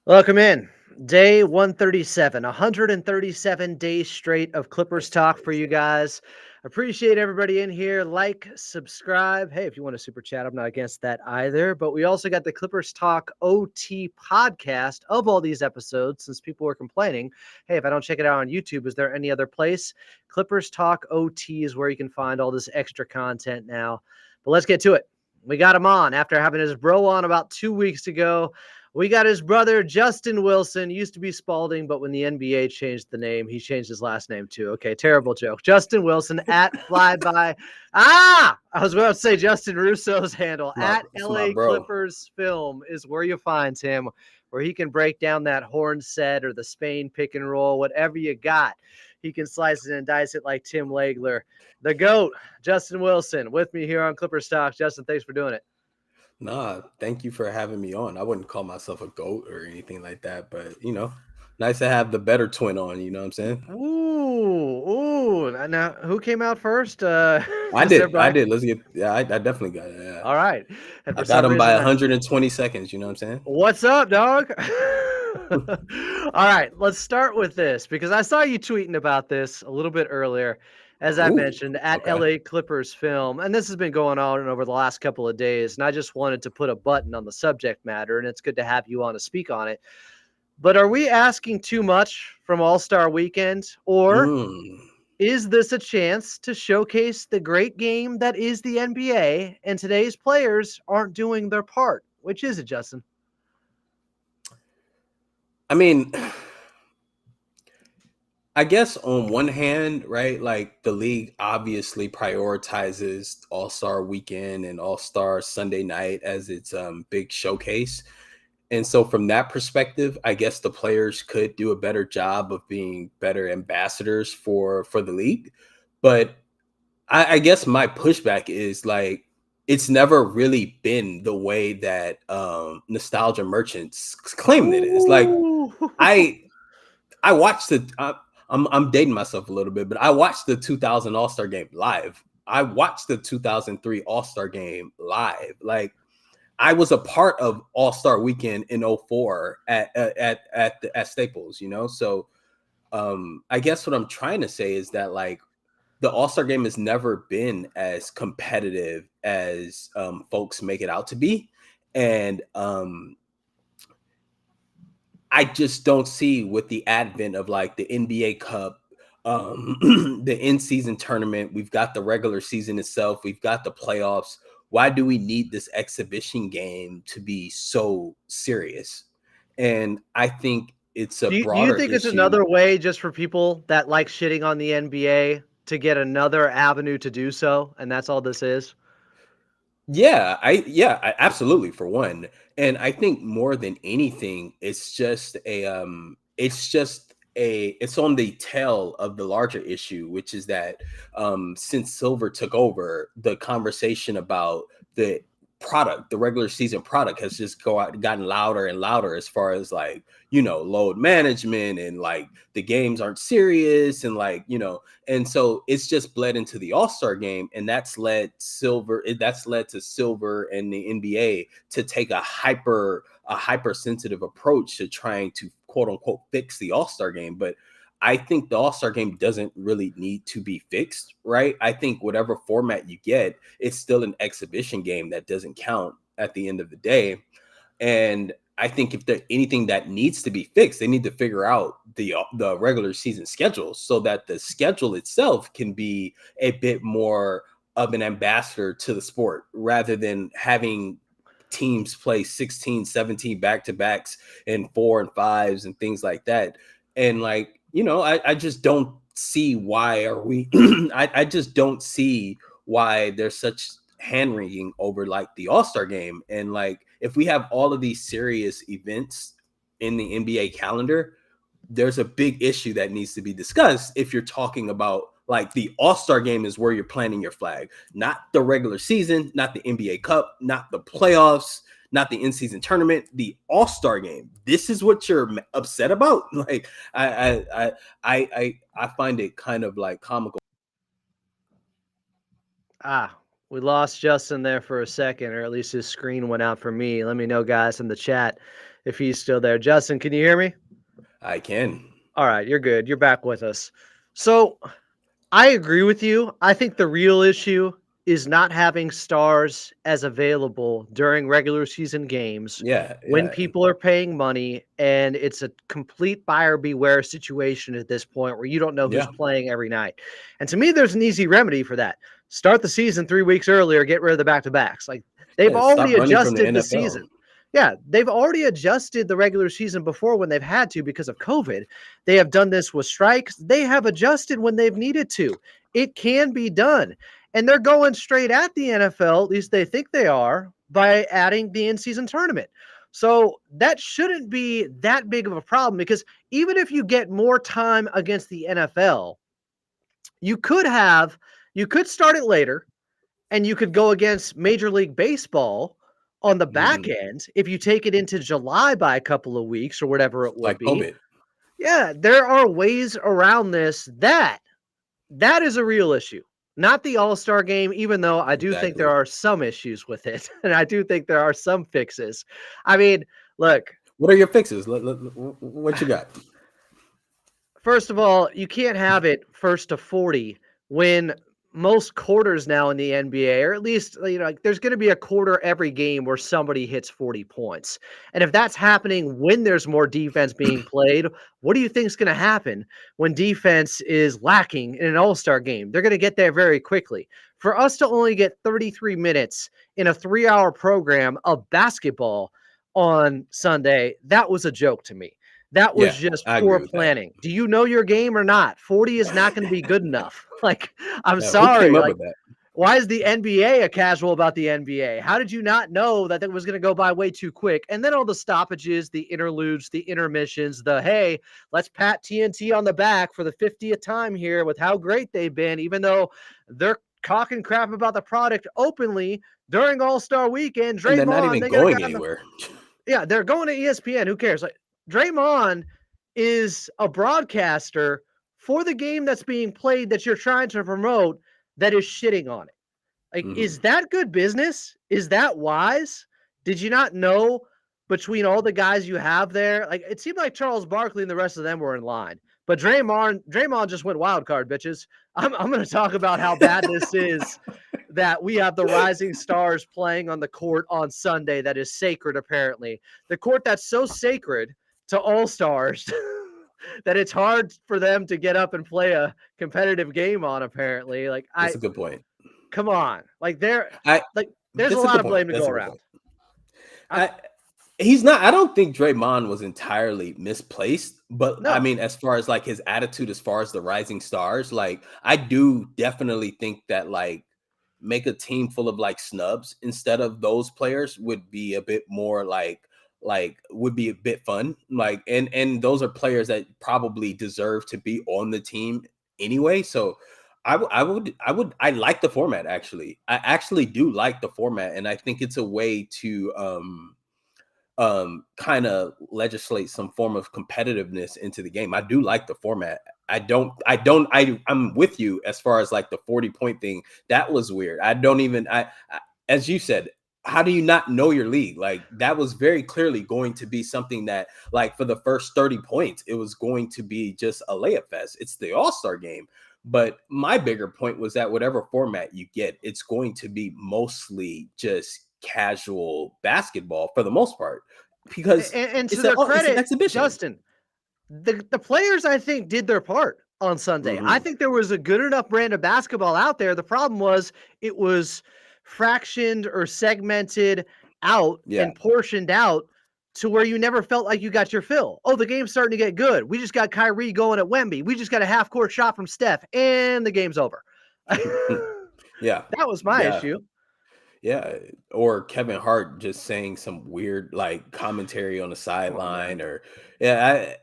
Welcome in. Day 137, 137 days straight of Clippers That's talk for you crazy. guys. Appreciate everybody in here. Like, subscribe. Hey, if you want to super chat, I'm not against that either. But we also got the Clippers Talk OT podcast of all these episodes since people were complaining. Hey, if I don't check it out on YouTube, is there any other place? Clippers Talk OT is where you can find all this extra content now. But let's get to it. We got him on after having his bro on about 2 weeks ago. We got his brother, Justin Wilson. Used to be Spalding, but when the NBA changed the name, he changed his last name too. Okay, terrible joke. Justin Wilson at Flyby. I was about to say Justin Russo's handle. At It's my LA bro. Clippers Film is where you find him, where he can break down that horn set or the Spain pick and roll, whatever you got. He can slice it and dice it like Tim Legler. The GOAT, Justin Wilson, with me here on Clippers Talk. Justin, thanks for doing it. Nah, thank you for having me on. I wouldn't call myself a goat or anything like that, but nice to have the better twin on. You know what I'm saying? Ooh. Now, who came out first? I Just did. I everybody. did. Let's get. Yeah, I definitely got it. Yeah, All right. And I for got some him by reason, 120 seconds. You know what I'm saying? what's up, dog? All right, let's start with this because I saw you tweeting about this a little bit earlier. As I Ooh. mentioned, at Okay. LA Clippers Film, and this has been going on over the last couple of days, and I just wanted to put a button on the subject matter, and it's good to have you on to speak on it. But are we asking too much from All Star Weekend, or Mm. is this a chance to showcase the great game that is the NBA and today's players aren't doing their part? Which is it, Justin? I mean, I guess on one hand, right, like the league obviously prioritizes All Star Weekend and All Star Sunday Night as its big showcase. And so from that perspective, I guess the players could do a better job of being better ambassadors for the league. But I guess my pushback is like it's never really been the way that nostalgia merchants claim it is. Like Ooh. I I watched the I'm dating myself a little bit, but I watched the 2000 All-Star game live. I watched the 2003 All-Star game live. Like I was a part of All Star Weekend in '04 at Staples, So I guess what I'm trying to say is that like the All Star Game has never been as competitive as folks make it out to be, and I just don't see with the advent of like the NBA Cup. The in-season tournament, we've got the regular season itself, we've got the playoffs. Why do we need this exhibition game to be so serious? And I think it's a Do you broader think it's issue. another way just for people that like shitting on the NBA to get another avenue to do so? And that's all this is? Absolutely for one. And I think more than anything, it's on the tail of the larger issue, which is that since Silver took over, the conversation about the product, the regular season product has just gotten louder and louder as far as like, load management and like the games aren't serious and like, and so it's just bled into the All-Star game, and that's led to Silver and the NBA to take a hypersensitive approach to trying to quote unquote fix the All-Star game. But I think the All-Star game doesn't really need to be fixed, right? I think whatever format you get, it's still an exhibition game that doesn't count at the end of the day. And I think if there's anything that needs to be fixed, they need to figure out the regular season schedule so that the schedule itself can be a bit more of an ambassador to the sport rather than having teams play 16, 17 back-to-backs and 4 and 5s and things like that. And like, I just don't see why are we I just don't see why there's such hand wringing over like the All-Star game. And like if we have all of these serious events in the NBA calendar, there's a big issue that needs to be discussed if you're talking about like the All-Star game is where you're planting your flag, not the regular season, not the NBA Cup, not the playoffs, not the in-season tournament, the All-Star game. This is what you're upset about. Like I find it kind of like comical. We lost Justin there for a second, or at least his screen went out for me. Let me know, guys, in the chat if he's still there. Justin, can you hear me? I can. All right, you're good. You're back with us. So I agree with you. I think the real issue is not having stars as available during regular season games Yeah, when yeah, people are paying money, and it's a complete buyer beware situation at this point where you don't know who's yeah. playing every night. And to me, there's an easy remedy for that. Start the season 3 weeks earlier, get rid of the back-to-backs. Like, they've Yeah, stop already running from the adjusted the NFL. season. Yeah, they've already adjusted the regular season before when they've had to because of COVID. They have done this with strikes. They have adjusted when they've needed to. It can be done. And they're going straight at the NFL, at least they think they are, by adding the in-season tournament. So that shouldn't be that big of a problem, because even if you get more time against the NFL, you could start it later, and you could go against Major League Baseball on the back Mhm. end if you take it into July by a couple of weeks or whatever it would Like be. COVID. Yeah, there are ways around this. That is a real issue. Not the All-Star game, even though I do think there Exactly. are some issues with it, and I do think there are some fixes. I mean, look, What are your fixes? What you got? first of all, you can't have it first to 40 when most quarters now in the NBA, or at least, like, there's going to be a quarter every game where somebody hits 40 points. And if that's happening when there's more defense being played, what do you think is going to happen when defense is lacking in an All-Star game? They're going to get there very quickly. For us to only get 33 minutes in a 3-hour program of basketball on Sunday, that was a joke to me. That was Yeah, just I agree poor with that. planning. Do you know your game or not? 40 is not going to be good enough. Like, I'm Who came sorry. up Like, with that? why is the NBA a casual about the NBA? How did you not know that was going to go by way too quick? And then all the stoppages, the interludes, the intermissions, hey, let's pat TNT on the back for the 50th time here with how great they've been, even though they're talking crap about the product openly during All-Star Weekend. And they're not Draymond, even they got a going guy anywhere. yeah, they're going to ESPN. Who cares? Like, Draymond is a broadcaster for the game that's being played that you're trying to promote that is shitting on it. Like, is Mhm. that good business? Is that wise? Did you not know between all the guys you have there? Like, it seemed like Charles Barkley and the rest of them were in line. But Draymond just went wild card, bitches. I'm going to talk about how bad this is, that we have the rising stars playing on the court on Sunday that is sacred, apparently. The court that's so sacred to all stars that it's hard for them to get up and play a competitive game on, apparently. Like, That's a good point. come on. Like, I there's a That's a lot good of point. blame to That's go a good around. point. I He's not. I don't think Draymond was entirely misplaced, but I No. mean, as far as like his attitude, as far as the rising stars, like I do definitely think that like make a team full of like snubs instead of those players would be a bit more like would be a bit fun. Like and those are players that probably deserve to be on the team anyway. So I like the format actually. I actually do like the format, and I think it's a way to kind of legislate some form of competitiveness into the game. I do like the format. I'm with you as far as like the 40-point thing. That was weird. I don't even I as you said, how do you not know your league? Like that was very clearly going to be something that like for the first 30 points, it was going to be just a layup fest. It's the All-Star game. But my bigger point was that whatever format you get, it's going to be mostly just casual basketball for the most part because And to it's their it's an credit, exhibition. Justin, the players, I think, did their part on Sunday. I Mhm. think there was a good enough brand of basketball out there. The problem was it was fractioned or segmented out Yeah. and portioned out to where you never felt like you got your fill. Oh, the game's starting to get good. We just got Kyrie going at Wemby. We just got a half court shot from Steph, and the game's over. Yeah. That was my Yeah. issue. Yeah, or Kevin Hart just saying some weird like commentary on the Come on, man. sideline, or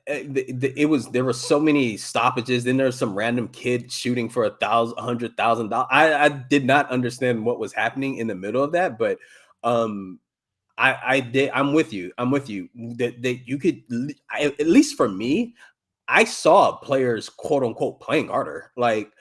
it was there were so many stoppages. Then there's some random kid shooting for $100,000. I did not understand what was happening in the middle of that, but um, I did. I'm with you. That you could at least for me. I saw players, quote unquote, playing harder, like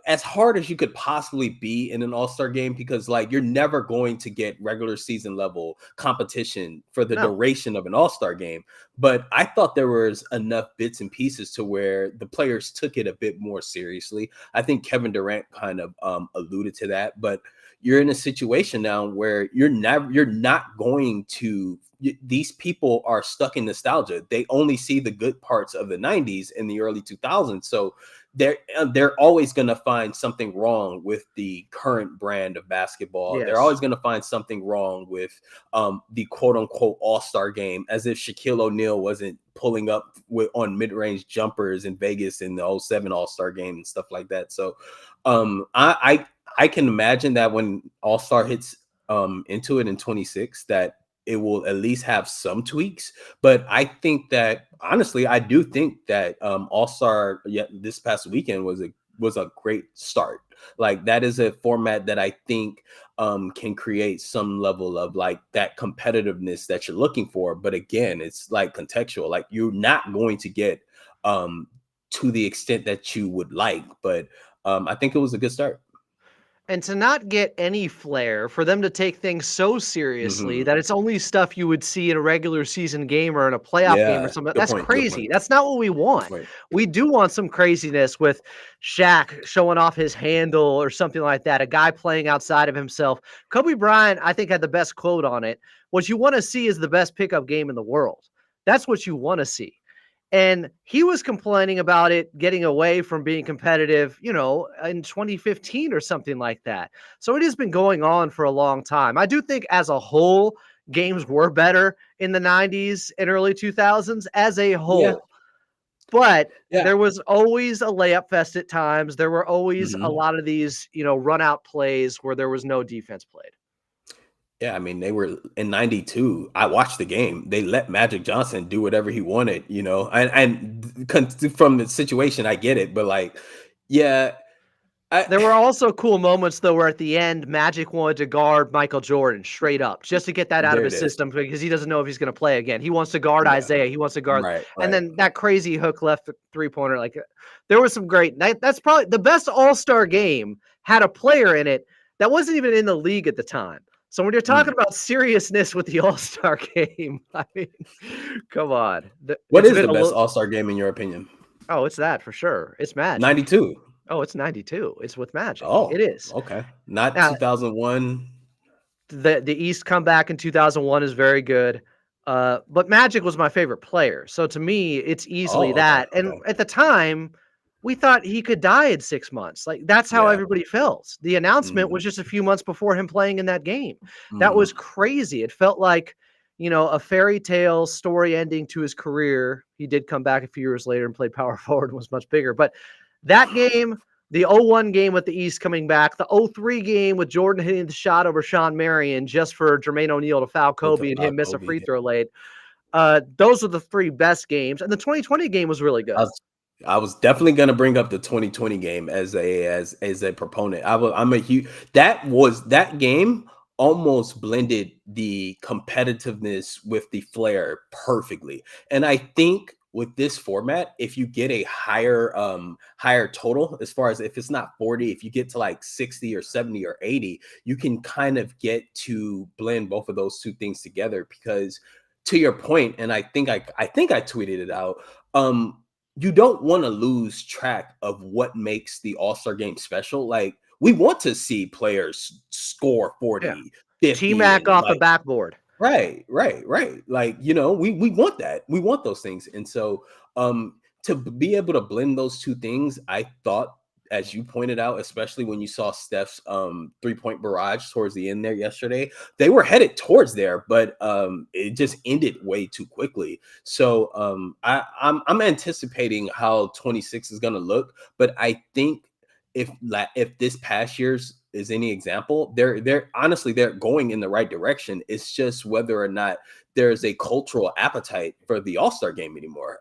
as hard as you could possibly be in an all-star game, because like you're never going to get regular season level competition for the No. duration of an all-star game. But I thought there was enough bits and pieces to where the players took it a bit more seriously. I think Kevin Durant kind of alluded to that, but you're in a situation now where you're not going to, these people are stuck in nostalgia. They only see the good parts of the 90s and the early 2000s. So they're always going to find something wrong with the current brand of basketball. Yes. They're always going to find something wrong with the quote unquote all-star game, as if Shaquille O'Neal wasn't pulling up on mid-range jumpers in Vegas in the 07 all-star game and stuff like that. So I can imagine that when all-star hits into it in 26, that it will at least have some tweaks. But I think that, honestly, I do think that all-star this past weekend was a great start. Like, that is a format that I think can create some level of like that competitiveness that you're looking for. But again, it's like contextual. Like, you're not going to get to the extent that you would like. But I think it was a good start. And to not get any flair, for them to take things so seriously Mm-hmm. that it's only stuff you would see in a regular season game or in a playoff game or Yeah, something, good that's point. Good crazy. point. That's not what we Good want. point. We do want some craziness with Shaq showing off his handle or something like that, a guy playing outside of himself. Kobe Bryant, I think, had the best quote on it. What you want to see is the best pickup game in the world. That's what you want to see. And he was complaining about it getting away from being competitive, in 2015 or something like that. So it has been going on for a long time. I do think as a whole, games were better in the 90s and early 2000s as a Yeah, whole. But yeah. there was always a layup fest at times. There were always a Mm-hmm. lot of these, run out plays where there was no defense played. Yeah, I mean, they were in 92. I watched the game. They let Magic Johnson do whatever he wanted, from the situation, I get it. But like, yeah, There were also cool moments, though, where at the end, Magic wanted to guard Michael Jordan straight up just to get that out of there his it is. system because he doesn't know if he's going to play again. He wants to guard Yeah, Isaiah. He wants to guard. right, And right. then that crazy hook left three-pointer. Like, there was some great. That's probably the best All-Star game had a player in it that wasn't even in the league at the time. So when you're talking about seriousness with the All-Star game, I mean, come on. What It's is been the a best little. All-Star game in your opinion? Oh, it's that for sure. It's Magic. 92. Oh, it's 92. It's with Magic. It Oh, is. okay. Not Now, 2001. the East comeback in 2001 is very good. But Magic was my favorite player. So to me, it's easily Oh, okay, that. And okay. at the time, we thought he could die in 6 months. Like, that's how Yeah. everybody felt. The announcement Mm-hmm. was just a few months before him playing in that game. That Mm-hmm. was crazy. It felt like, a fairy tale story ending to his career. He did come back a few years later and played power forward and was much bigger. But that game, the 0-1 game with the East coming back, the 0-3 game with Jordan hitting the shot over Sean Marion just for Jermaine O'Neal to foul Kobe and him miss a free Kobe. throw late. Those are the three best games. And the 2020 game was really good. I was definitely going to bring up the 2020 game as a proponent. I'm a huge that game almost blended the competitiveness with the flair perfectly. And I think with this format, if you get a higher total, as far as if it's not 40, if you get to like 60 or 70 or 80, you can kind of get to blend both of those two things together. Because to your point, and I think I tweeted it out, you don't want to lose track of what makes the All-Star game special. Like, we want to see players score 40, Yeah. 50, T-Mac and off the like, backboard. right. Like, we want that. We want those things. And so to be able to blend those two things, I thought, as you pointed out, especially when you saw Steph's 3-point barrage towards the end there yesterday, they were headed towards there, but it just ended way too quickly. So I'm anticipating how 26 is going to look, but I think if this past year's is any example, they're honestly they're going in the right direction. It's just whether or not there's a cultural appetite for the All-Star game anymore.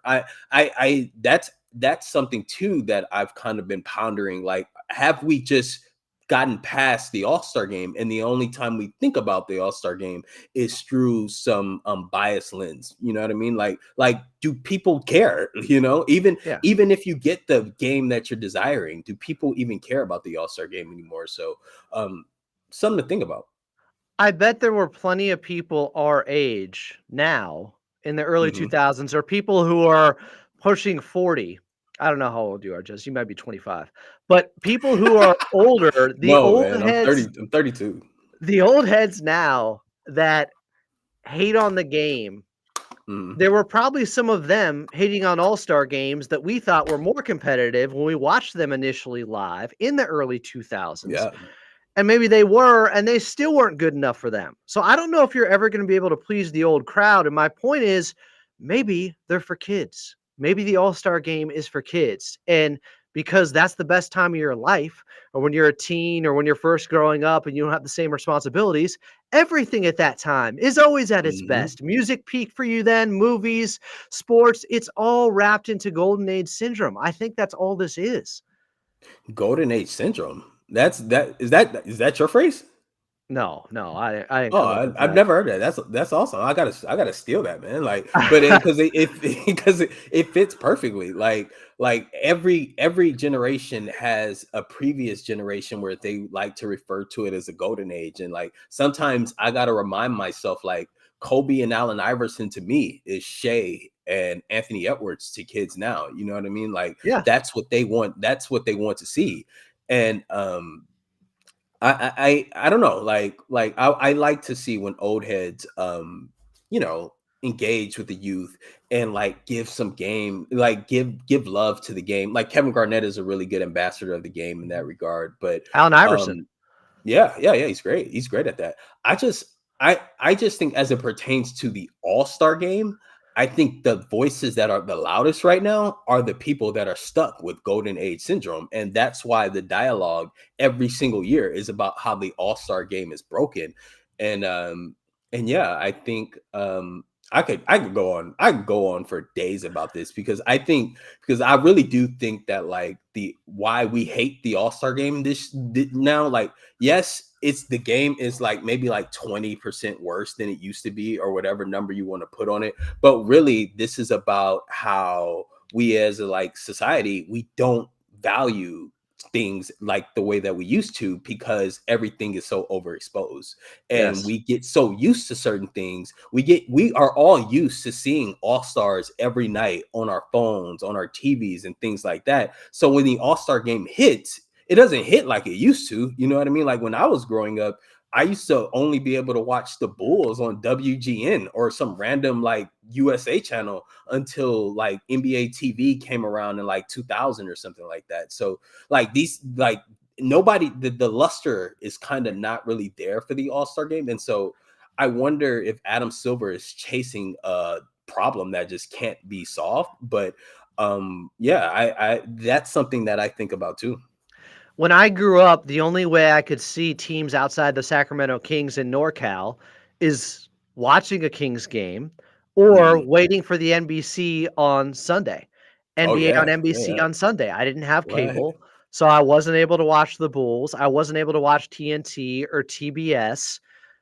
That's something too that I've kind of been pondering. Like, have we just gotten past the All-Star game, and the only time we think about the All-Star game is through some biased lens. You know what I mean? Like do people care? You know, even if you get the game that you're desiring, do people even care about the All-Star game anymore? So something to think about. I bet there were plenty of people our age now in the early Hmm. 2000s, or people who are pushing 40. I don't know how old you are, Jess. You might be 25. But people who are older, No, man, I'm 30. I'm 32. the old heads now that hate on the game, Mm, there were probably some of them hating on all-star games that we thought were more competitive when we watched them initially live in the early 2000s. yeah. And maybe they were, and they still weren't good enough for them. So I don't know if you're ever going to be able to please the old crowd. And my point is, maybe they're for kids. Maybe the All-Star game is for kids. And because that's the best time of your life, or when you're a teen, or when you're first growing up and you don't have the same responsibilities, everything at that time is always at its Hmm. best. Music peaked for you then, movies, sports, it's all wrapped into golden age syndrome. I think that's all this is. Golden age syndrome. Is that your phrase? No, I didn't Oh, come up with I've that. never heard that. That's awesome. I gotta steal that, man. Like, but because it fits perfectly. Like every generation has a previous generation where they like to refer to it as a golden age, and like sometimes I gotta remind myself, like Kobe and Allen Iverson to me is Shea and Anthony Edwards to kids now. You know what I mean? Like Yeah. that's what they want. That's what they want to see, and I don't know, like I like to see when old heads you know engage with the youth and like give some game, like give love to the game. Like Kevin Garnett is a really good ambassador of the game in that regard. But Allen Iverson. um yeah, he's great. He's great at that. I just think as it pertains to the All-Star game, I think the voices that are the loudest right now are the people that are stuck with golden age syndrome. And that's why the dialogue every single year is about how the All-Star game is broken. And yeah, I think I could go on for days about this because I really do think that like the why we hate the All-Star game now, like yes, it's the game is like maybe like 20% worse than it used to be, or whatever number you want to put on it. But really, this is about how we as a like society, we don't value things like the way that we used to because everything is so overexposed, and Yes. we get so used to certain things. We are all used to seeing all-stars every night on our phones, on our TVs and things like that. So when the all-star game hits, it doesn't hit like it used to. You know what I mean? Like when I was growing up, I used to only be able to watch the Bulls on WGN or some random like USA channel until like NBA TV came around in like 2000 or something like that. So like these like nobody the luster is kind of not really there for the All-Star game. And so I wonder if Adam Silver is chasing a problem that just can't be solved. But yeah, I that's something that I think about too. When I grew up, the only way I could see teams outside the Sacramento Kings in NorCal is watching a Kings game or Mhm. waiting for the NBC on Sunday. Oh NBA on yeah, NBC yeah, on Sunday. I didn't have right. cable, so I wasn't able to watch the Bulls. I wasn't able to watch TNT or TBS.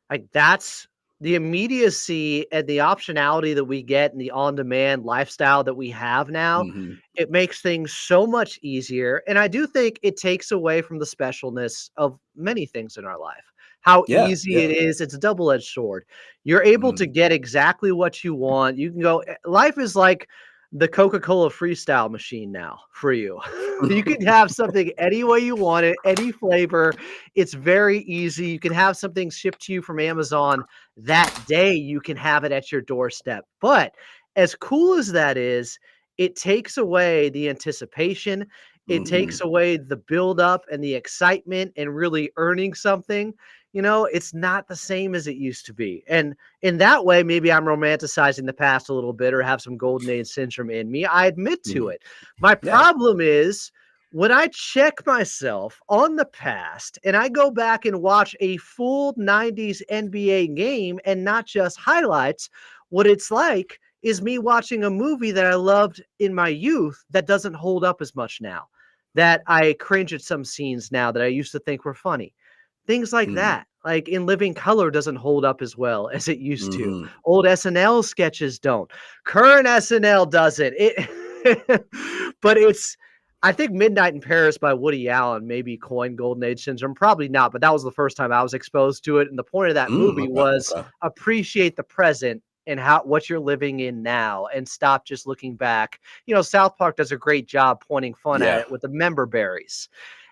Like, that's the immediacy and the optionality that we get and the on-demand lifestyle that we have now. Mhm. It makes things so much easier, and I do think it takes away from the specialness of many things in our life. How Yeah, easy it yeah. is, it's a double-edged sword. You're able to Mhm. get exactly what you want. You can go life is like the Coca-Cola Freestyle machine now for you. You can have something any way you want it, any flavor. It's very easy. You can have something shipped to you from Amazon that day. You can have it at your doorstep. But as cool as that is, it takes away the anticipation. It takes Mhm. away the buildup and the excitement and really earning something. It's not the same as it used to be. And in that way, maybe I'm romanticizing the past a little bit or have some golden age syndrome in me. I admit to Mhm. it. My Yeah. problem is when I check myself on the past and I go back and watch a full 90s NBA game and not just highlights, what it's like is me watching a movie that I loved in my youth that doesn't hold up as much now. that I cringe at some scenes now that I used to think were funny. Things like Mm, that. Like In Living Color doesn't hold up as well as it used to. mhm. Old SNL sketches don't. Current SNL doesn't. It but it's I think Midnight in Paris by Woody Allen maybe coined Golden Age syndrome. Probably not, but that was the first time I was exposed to it. And the point of that movie Okay, was okay. appreciate the present and what you're living in now and stop just looking back. South Park does a great job pointing fun at Yeah, it with the member berries.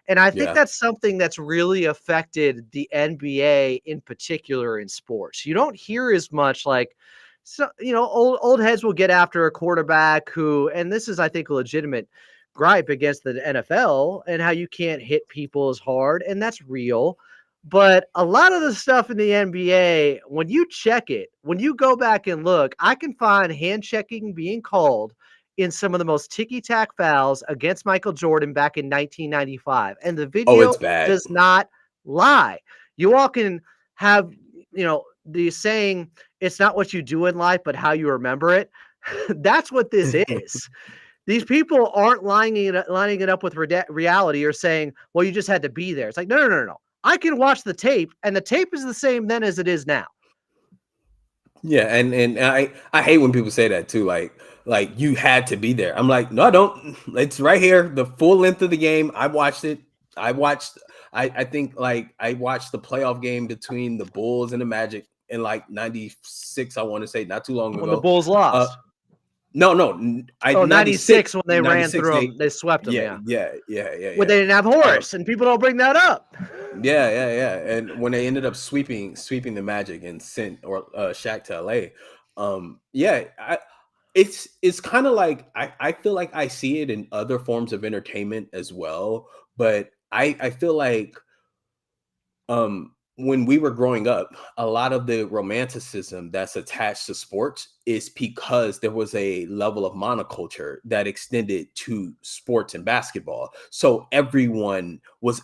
And I think yeah. that's something that's really affected the NBA in particular in sports. You don't hear as much old heads will get after a quarterback who, and this is, I think, a legitimate gripe against the NFL and how you can't hit people as hard, and that's real. But a lot of the stuff in the NBA, when you check it, when you go back and look, I can find hand checking being called in some of the most ticky-tack fouls against Michael Jordan back in 1995, and the Oh, video it's bad. does not lie. You all can have, the saying, "It's not what you do in life, but how you remember it." That's what this is. These people aren't lining it up with reality or saying, "Well, you just had to be there." It's like, no, no, no, no. I can watch the tape, and the tape is the same then as it is now. Yeah, and I hate when people say that too, like you had to be there. I'm like, no, I don't. It's right here, the full length of the game. I watched it. I watched. I think like I watched the playoff game between the Bulls and the Magic in like '96. I want to say not too long When the ago. Bulls Uh, lost. no, no, I Oh, 96, 96 when they ran 96. through them. They swept them, Yeah, yeah. yeah, yeah, yeah, When yeah. they didn't have Horace, and people don't bring that up. Yeah, yeah, yeah. And when they ended up sweeping the Magic and sent or Shaq to LA, yeah, it's kind of like I feel like I see it in other forms of entertainment as well, but I feel like when we were growing up, a lot of the romanticism that's attached to sports is because there was a level of monoculture that extended to sports and basketball. So everyone was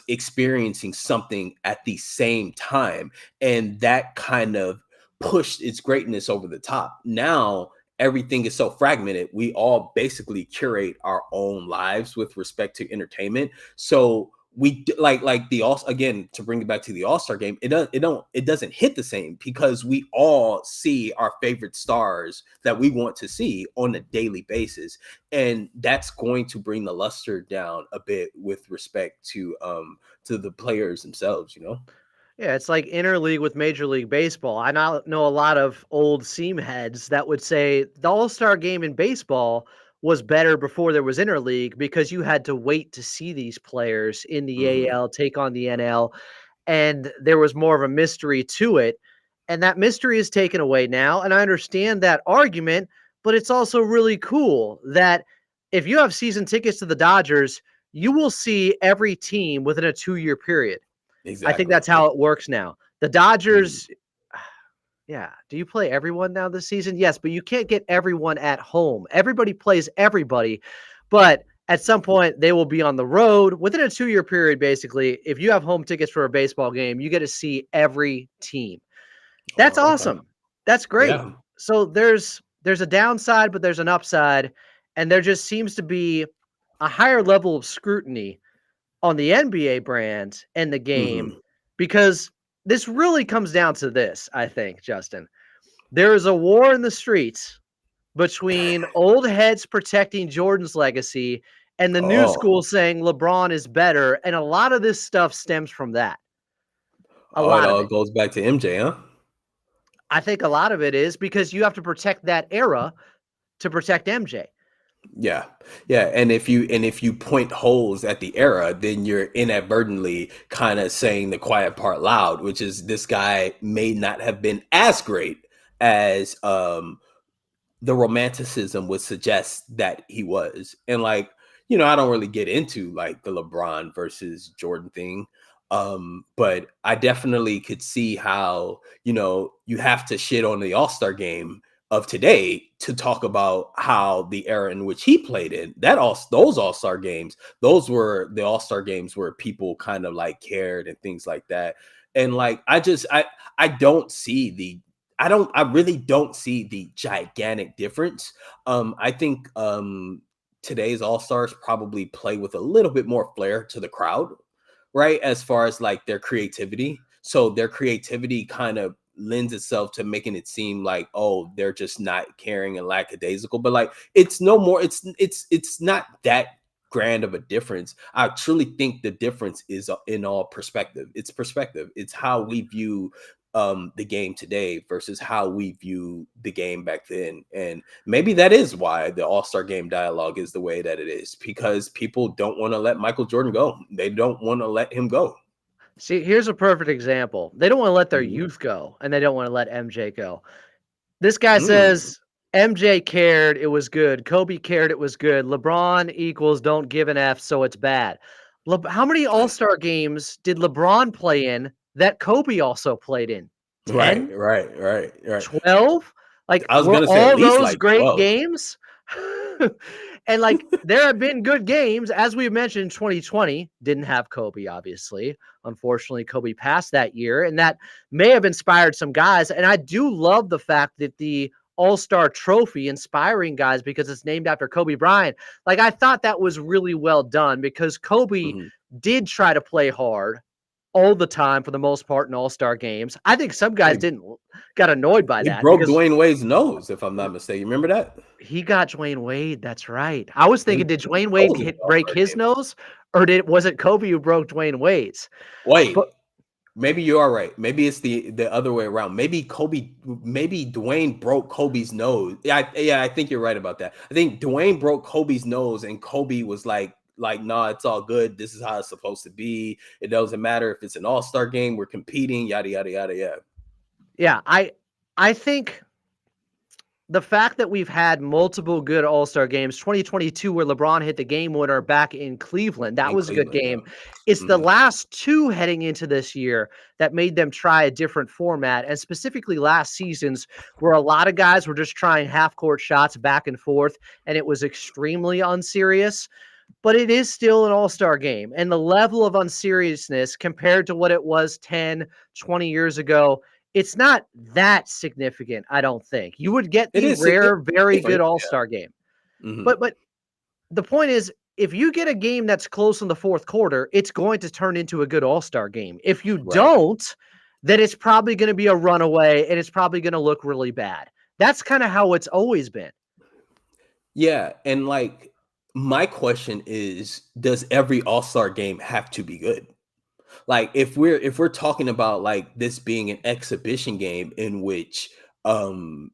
experiencing something at the same time, and that kind of pushed its greatness over the top. Now everything is so fragmented. We all basically curate our own lives with respect to entertainment. So like the all again, to bring it back to the All-Star game, it doesn't hit the same because we all see our favorite stars that we want to see on a daily basis, and that's going to bring the luster down a bit with respect to the players themselves. Yeah, it's like interleague with Major League Baseball. I know a lot of old seam heads that would say the All-Star game in baseball was better before there was interleague because you had to wait to see these players in the Hmm. AL take on the NL, and there was more of a mystery to it. And that mystery is taken away now. And I understand that argument, but it's also really cool that if you have season tickets to the Dodgers, you will see every team within a 2-year period. I think Exactly. that's how it works now. The Mhm. Dodgers, yeah. Do you play everyone now this season? Yes, but you can't get everyone at home. Everybody plays everybody, but at some point they will be on the road within a 2-year period. Basically, if you have home tickets for a baseball game, you get to see every team. That's Oh, okay. awesome. That's great. Yeah. So there's a downside, but there's an upside, and there just seems to be a higher level of scrutiny on the NBA brand and the game Hmm. because this really comes down to this, I think, Justin. There is a war in the streets between old heads protecting Jordan's legacy and the new Oh, school saying LeBron is better. And a lot of this stuff stems from that. A oh, it lot of all it. goes back to MJ, huh? I think a lot of it is because you have to protect that era to protect MJ. Yeah. Yeah, and if you point holes at the era, then you're inadvertently kind of saying the quiet part loud, which is this guy may not have been as great as the romanticism would suggest that he was. And like, I don't really get into like the LeBron versus Jordan thing. But I definitely could see how, you have to shit on the All-Star game of today to talk about how the era in which he played in those All-Star games, those were the All-Star games where people kind of like cared and things like that. And like I don't see the I really don't see the gigantic difference. I think today's All-Stars probably play with a little bit more flair to the crowd, right? As far as like their creativity. So their creativity kind of lends itself to making it seem like, oh, they're just not caring and lackadaisical. But like it's no more, it's not that grand of a difference. I truly think the difference is in all perspective. It's perspective. It's how we view the game today versus how we view the game back then. And maybe that is why the All-Star game dialogue is the way that it is, because people don't want to let Michael Jordan go. They don't want to let him go. See, here's a perfect example. They don't want to let their Mhm. youth go, and they don't want to let MJ go. This guy Mm, says MJ cared, it was good. Kobe cared, it was good. LeBron equals don't give an F, so it's bad. How many All-Star games did LeBron play in that Kobe also played in? right, 10? right. 12? Like, I was were gonna say at all least those like great 12. games? And, like, there have been good games, as we mentioned, 2020 didn't have Kobe, obviously. Unfortunately, Kobe passed that year, and that may have inspired some guys, and I do love the fact that the All-Star trophy inspiring guys because it's named after Kobe Bryant. Like, I thought that was really well done because Kobe Mhm. did try to play hard all the time for the most part in All-Star games. I think some guys He, didn't got annoyed by he that broke because Dwayne Wade's nose, if I'm not mistaken. Remember that? he got Dwayne Wade. That's right. I was He thinking, did broke his Dwayne Wade nose in the break All-Star his game. nose, or was it Kobe who broke Dwayne Wade's? Wait, But maybe you are right. Maybe it's the other way around. Maybe Dwayne broke Kobe's nose. Yeah, I think you're right about that. I think Dwayne broke Kobe's nose, and Kobe was like, nah, it's all good. This is how it's supposed to be. It doesn't matter if it's an All-Star game. We're competing. Yada yada yada. Yeah. yeah, I think the fact that we've had multiple good All-Star games, 2022 where LeBron hit the game winner back in Cleveland, that In was a good Cleveland. game. Yeah. It's the Mhm. last two heading into this year that made them try a different format, and specifically last season's where a lot of guys were just trying half-court shots back and forth, and it was extremely unserious. But it is still an All-Star game, and the level of unseriousness compared to what it was 10, 20 years ago, it's not that significant, I don't think. You would get It the is. It's rare, very good different. All-Star game. Yeah. Mhm. But the point is, if you get a game that's close in the fourth quarter, it's going to turn into a good All-Star game. If you Right. don't, then it's probably gonna be a runaway, and it's probably gonna look really bad. That's kinda how it's always been. Yeah, and like my question is, does every All-Star game have to be good? Like if we're talking about like this being an exhibition game in which um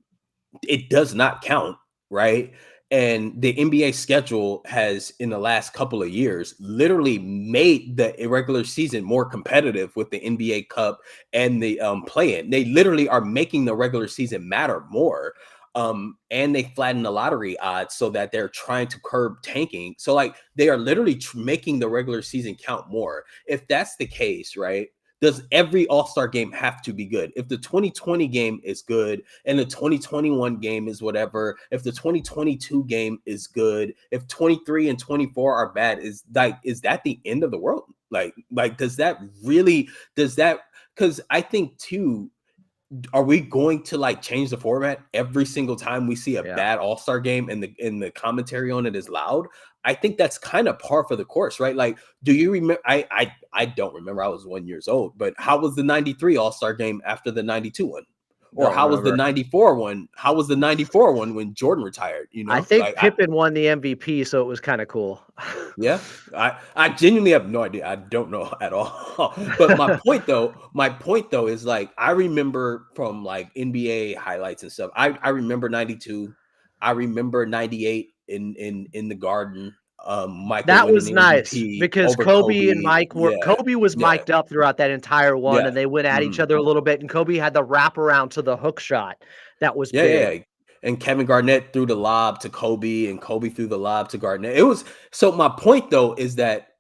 it does not count, right? And the NBA schedule has, in the last couple of years, literally made the irregular season more competitive with the NBA Cup and the play-in. They literally are making the regular season matter more. And they flatten the lottery odds so that they're trying to curb tanking. So, like, they are literally making the regular season count more. If that's the case, right? Does every All-Star game have to be good? If the 2020 game is good and the 2021 game is whatever, if the 2022 game is good, if 23 and 24 are bad, is that the end of the world? Like does that really does that because I think too, are we going to like change the format every single time we see a Yeah. bad All-Star game and the commentary on it is loud? I think that's kind of par for the course, right? Like, do you remember? I don't remember. I was 1 years old, but how was the '93 All-Star game after the '92 one? Or Don't how was the remember. '94 one? How was the '94 one when Jordan retired? I think Like Pippen won the MVP, so it was kinda cool. yeah, I genuinely have no idea. I don't know at all. But my point though is like I remember from like NBA highlights and stuff. I remember '92. I remember '98 in the Garden. Michael That winning was the nice MVP because over Kobe and Kobe. Mike were Yeah, Kobe was yeah, mic'd up throughout that entire one, yeah. and they went at each Mhm. other a little bit, and Kobe had the wraparound to the hook shot. That was big. Yeah. And Kevin Garnett threw the lob to Kobe, and Kobe threw the lob to Garnett. It was so. My point though is that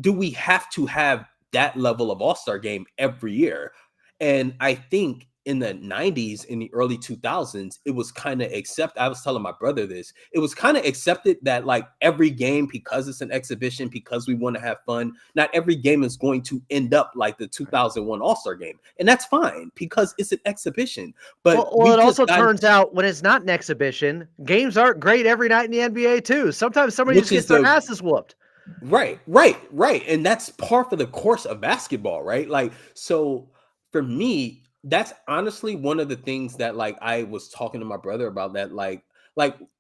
do we have to have that level of all-star game every year? And I think in the 90s, in the early 2000s, it was kind of I was telling my brother this, it was kind of accepted that like every game, because it's an exhibition, because we want to have fun, not every game is going to end up like the 2001 All-Star game. And that's fine because it's an exhibition. But Well, we've it just also gotten, turns out when it's not an exhibition, games aren't great every night in the NBA too. Sometimes somebody which just is gets their the asses whooped. right. And that's par for the course of basketball, right? Like, so for me, that's honestly one of the things that like I was talking to my brother about, that like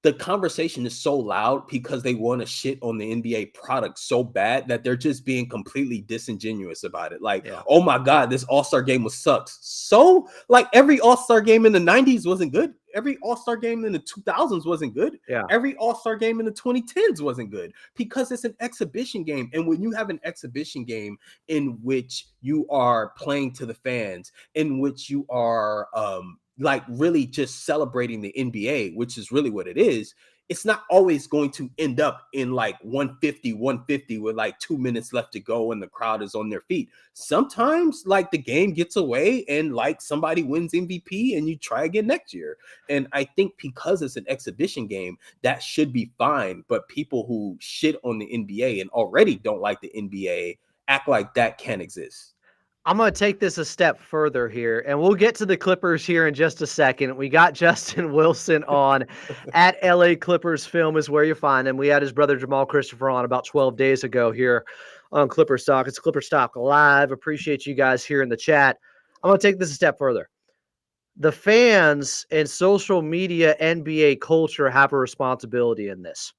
the conversation is so loud because they want to shit on the NBA product so bad that they're just being completely disingenuous about it. Like, Yeah. oh my God, this All-Star game was sucks. So like every All-Star game in the 90s wasn't good. Every All-Star game in the 2000s wasn't good. Yeah. Every All-Star game in the 2010s wasn't good because it's an exhibition game. And when you have an exhibition game in which you are playing to the fans, in which you are like really just celebrating the NBA, which is really what it is, it's not always going to end up in like 150 with like 2 minutes left to go and the crowd is on their feet. Sometimes like the game gets away and like somebody wins MVP and you try again next year. And I think because it's an exhibition game, that should be fine. But people who shit on the NBA and already don't like the NBA act like that can't exist. I'm going to take this a step further here, and we'll get to the Clippers here in just a second. We got Justin Wilson on at LA Clippers Film is where you find him. We had his brother Jamal Christopher on about 12 days ago here on Clippers Talk. It's Clippers Talk Live. Appreciate you guys here in the chat. I'm going to take this a step further. The fans and social media NBA culture have a responsibility in this.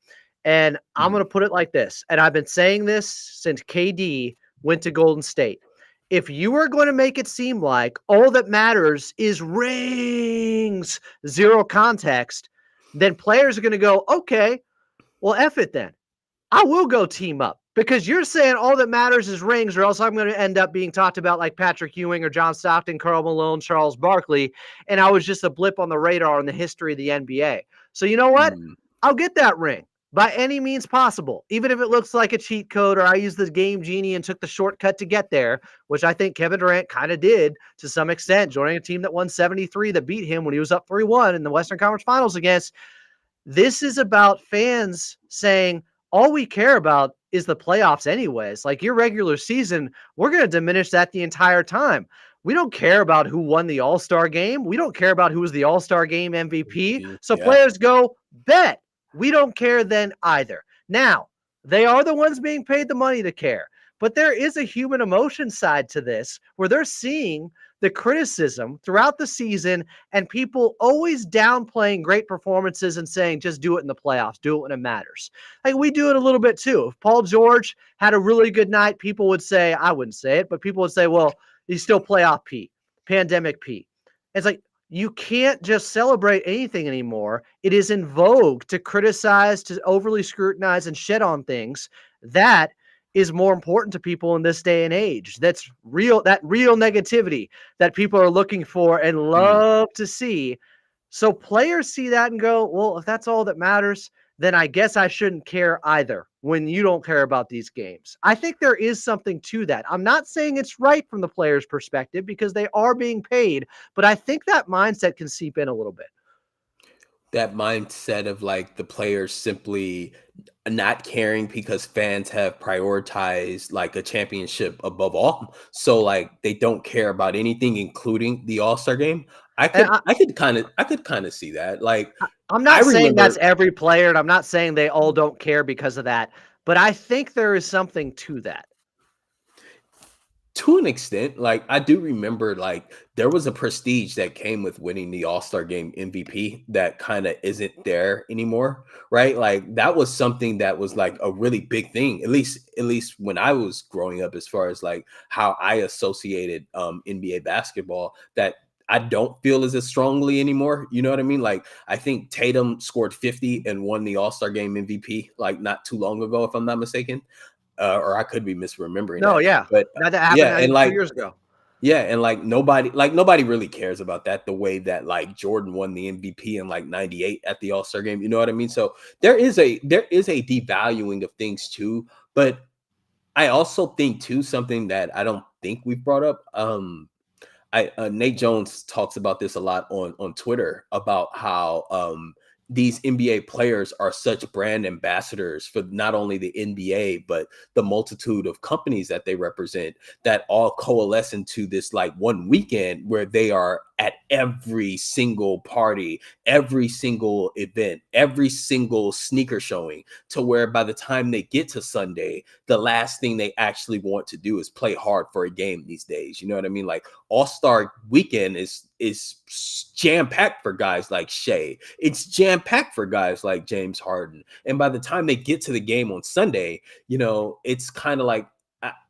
And I'm going to put it like this, and I've been saying this since KD went to Golden State. If you are going to make it seem like all that matters is rings, zero context, then players are going to go, okay, well, F it then. I will go team up because you're saying all that matters is rings, or else I'm going to end up being talked about like Patrick Ewing or John Stockton, Karl Malone, Charles Barkley, and I was just a blip on the radar in the history of the NBA. So you know what? I'll get that ring by any means possible, even if it looks like a cheat code or I used the game genie and took the shortcut to get there, which I think Kevin Durant kind of did to some extent, joining a team that won 73 that beat him when he was up 3-1 in the Western Conference Finals against. This is about fans saying, all we care about is the playoffs anyways. Like your regular season, we're going to diminish that the entire time. We don't care about who won the All-Star game. We don't care about who was the All-Star game MVP. So players go, bet. We don't care then either. Now, they are the ones being paid the money to care. But there is a human emotion side to this where they're seeing the criticism throughout the season and people always downplaying great performances and saying, just do it in the playoffs, do it when it matters. Like we do it a little bit too. If Paul George had a really good night, people would say, I wouldn't say it, but people would say, well, he's still playoff P, pandemic P. It's like, you can't just celebrate anything anymore. It is in vogue to criticize, to overly scrutinize and shit on things. That is more important to people in this day and age. That's real, that real negativity that people are looking for and love to see. So players see that and go, well, if that's all that matters, then I guess I shouldn't care either when you don't care about these games. I think there is something to that. I'm not saying it's right from the player's perspective because they are being paid, but I think that mindset can seep in a little bit. That mindset of like the players simply not caring because fans have prioritized like a championship above all. So like they don't care about anything, including the All-Star game. I could kind of see that. Like I'm not saying that's every player, and I'm not saying they all don't care because of that, but I think there is something to that. To an extent, like I do remember like there was a prestige that came with winning the All-Star game MVP that kind of isn't there anymore, right? Like that was something that was like a really big thing, at least when I was growing up, as far as like how I associated NBA basketball, that I don't feel as strongly anymore. You know what I mean? Like I think Tatum scored 50 and won the All-Star game MVP like not too long ago, if I'm not mistaken. Or I could be misremembering. No, that. yeah, But that happened yeah, and like 2 years ago. Yeah, and like nobody really cares about that the way that like Jordan won the MVP in like 98 at the All-Star game. You know what I mean? So there is a devaluing of things too. But I also think too, something that I don't think we've brought up. Nate Jones talks about this a lot on Twitter about how these NBA players are such brand ambassadors for not only the NBA but the multitude of companies that they represent, that all coalesce into this like one weekend where they are at every single party, every single event, every single sneaker showing, to where by the time they get to Sunday, the last thing they actually want to do is play hard for a game these days. You know what I mean? Like All-Star weekend is jam-packed for guys like Shea. It's jam-packed for guys like James Harden. And by the time they get to the game on Sunday, you know, it's kind of like,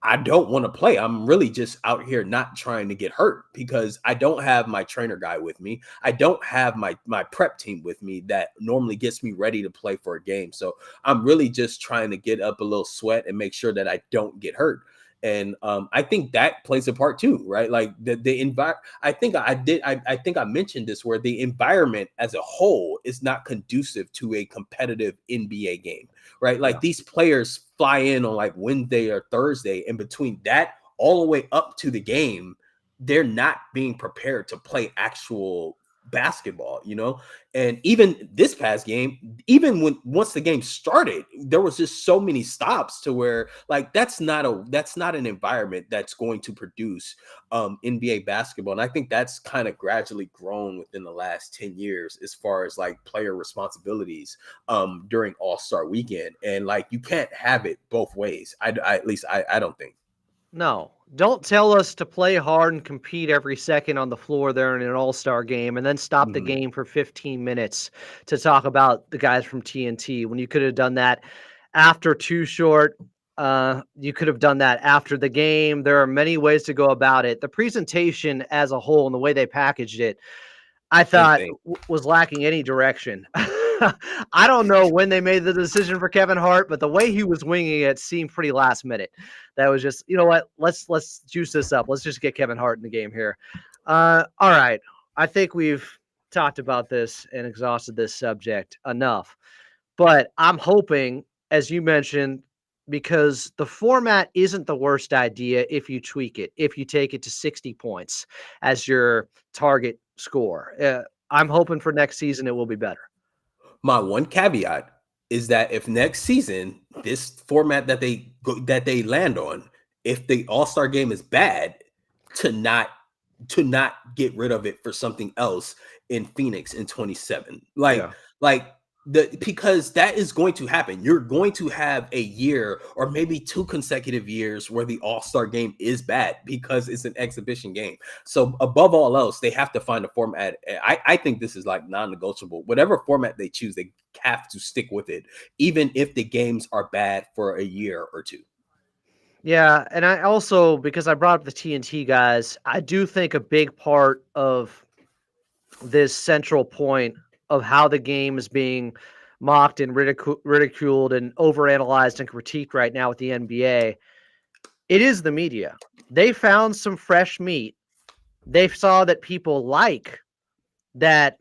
I don't want to play. I'm really just out here not trying to get hurt because I don't have my trainer guy with me. I don't have my prep team with me that normally gets me ready to play for a game. So I'm really just trying to get up a little sweat and make sure that I don't get hurt. And I think that plays a part too, right? Like the environment. I think I mentioned this, where the environment as a whole is not conducive to a competitive NBA game, right? Like these players fly in on like Wednesday or Thursday, and between that all the way up to the game, they're not being prepared to play actual basketball, you know. And even this past game, even once the game started, there was just so many stops to where like that's not an environment that's going to produce NBA basketball. And I think that's kind of gradually grown within the last 10 years as far as like player responsibilities during All-Star weekend. And like you can't have it both ways. At least I don't think. No, don't tell us to play hard and compete every second on the floor there in an all-star game and then stop the game for 15 minutes to talk about the guys from TNT when you could have done that after Too Short. You could have done that after the game. There are many ways to go about it. The presentation as a whole and the way they packaged it, I thought was lacking any direction. I don't know when they made the decision for Kevin Hart, but the way he was winging it seemed pretty last minute. That was just, you know what? Let's juice this up. Let's just get Kevin Hart in the game here. All right. I think we've talked about this and exhausted this subject enough. But I'm hoping, as you mentioned, because the format isn't the worst idea if you tweak it, if you take it to 60 points as your target score. I'm hoping for next season it will be better. My one caveat is that if next season this format that they land on, if the All-Star game is bad, to not get rid of it for something else in Phoenix in 27. Because that is going to happen. You're going to have a year or maybe 2 consecutive years where the All-Star game is bad because it's an exhibition game. So above all else, they have to find a format. I think this is like non-negotiable. Whatever format they choose, they have to stick with it, even if the games are bad for a year or 2. Yeah, and I also, because I brought up the TNT guys, I do think a big part of this central point of how the game is being mocked and ridiculed and overanalyzed and critiqued right now with the NBA, it is the media. They found some fresh meat. They saw that people like that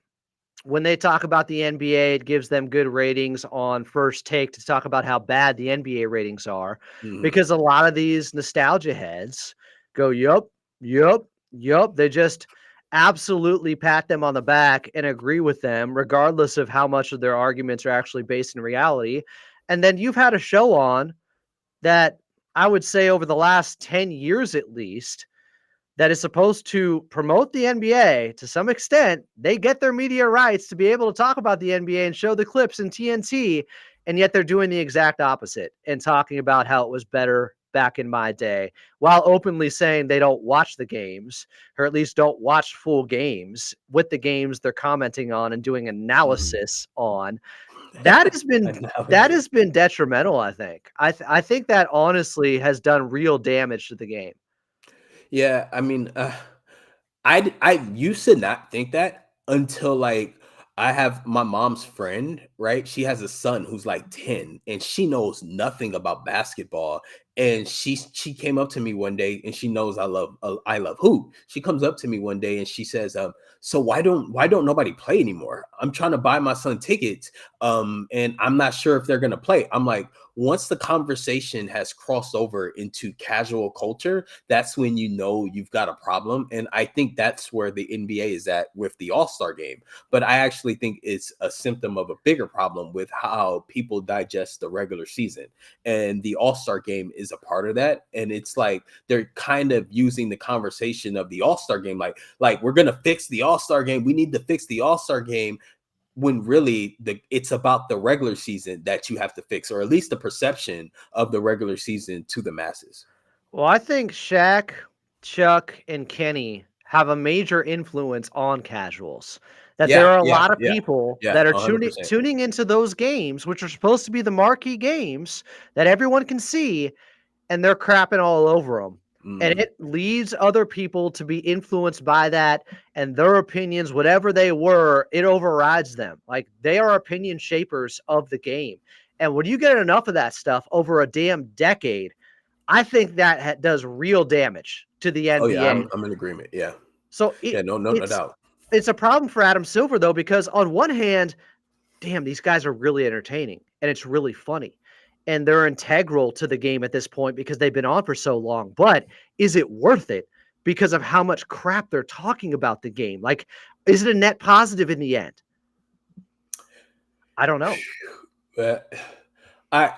when they talk about the NBA, it gives them good ratings on First Take to talk about how bad the NBA ratings are, because a lot of these nostalgia heads go, yup. They just absolutely pat them on the back and agree with them, regardless of how much of their arguments are actually based in reality. And then you've had a show on that I would say over the last 10 years at least that is supposed to promote the NBA to some extent. They get their media rights to be able to talk about the NBA and show the clips in TNT, and yet they're doing the exact opposite and talking about how it was better back in my day, while openly saying they don't watch the games, or at least don't watch full games with the games they're commenting on and doing analysis on. That has been detrimental, I think. I think that honestly has done real damage to the game. Yeah, I mean, I used to not think that until like I have my mom's friend, right? She has a son who's like 10 and she knows nothing about basketball. And she came up to me one day, and she knows I love hoop. She comes up to me one day and she says, so why don't nobody play anymore? I'm trying to buy my son tickets. And I'm not sure if they're gonna play. I'm like, once the conversation has crossed over into casual culture, that's when you know you've got a problem. And I think that's where the NBA is at with the All-Star game. But I actually think it's a symptom of a bigger problem with how people digest the regular season. And the All-Star game is a part of that. And it's like they're kind of using the conversation of the All-Star game like we're gonna fix the All-Star game. We need to fix the All-Star game, when really it's about the regular season that you have to fix, or at least the perception of the regular season to the masses. Well, I think Shaq, Chuck, and Kenny have a major influence on casuals. That there Yeah, are a yeah, lot of yeah, people yeah, that are 100%. tuning into those games, which are supposed to be the marquee games that everyone can see, and they're crapping all over them. And Mhm. it leads other people to be influenced by that, and their opinions, whatever they were, it overrides them. Like, they are opinion shapers of the game. And when you get enough of that stuff over a damn decade, I think that does real damage to the Oh yeah, NBA. I'm in agreement. Yeah, So yeah, no it's doubt. it's a problem for Adam Silver though, because on one hand, damn, these guys are really entertaining and it's really funny. And they're integral to the game at this point because they've been on for so long. But is it worth it because of how much crap they're talking about the game? Like, is it a net positive in the end? I don't know. Uh, I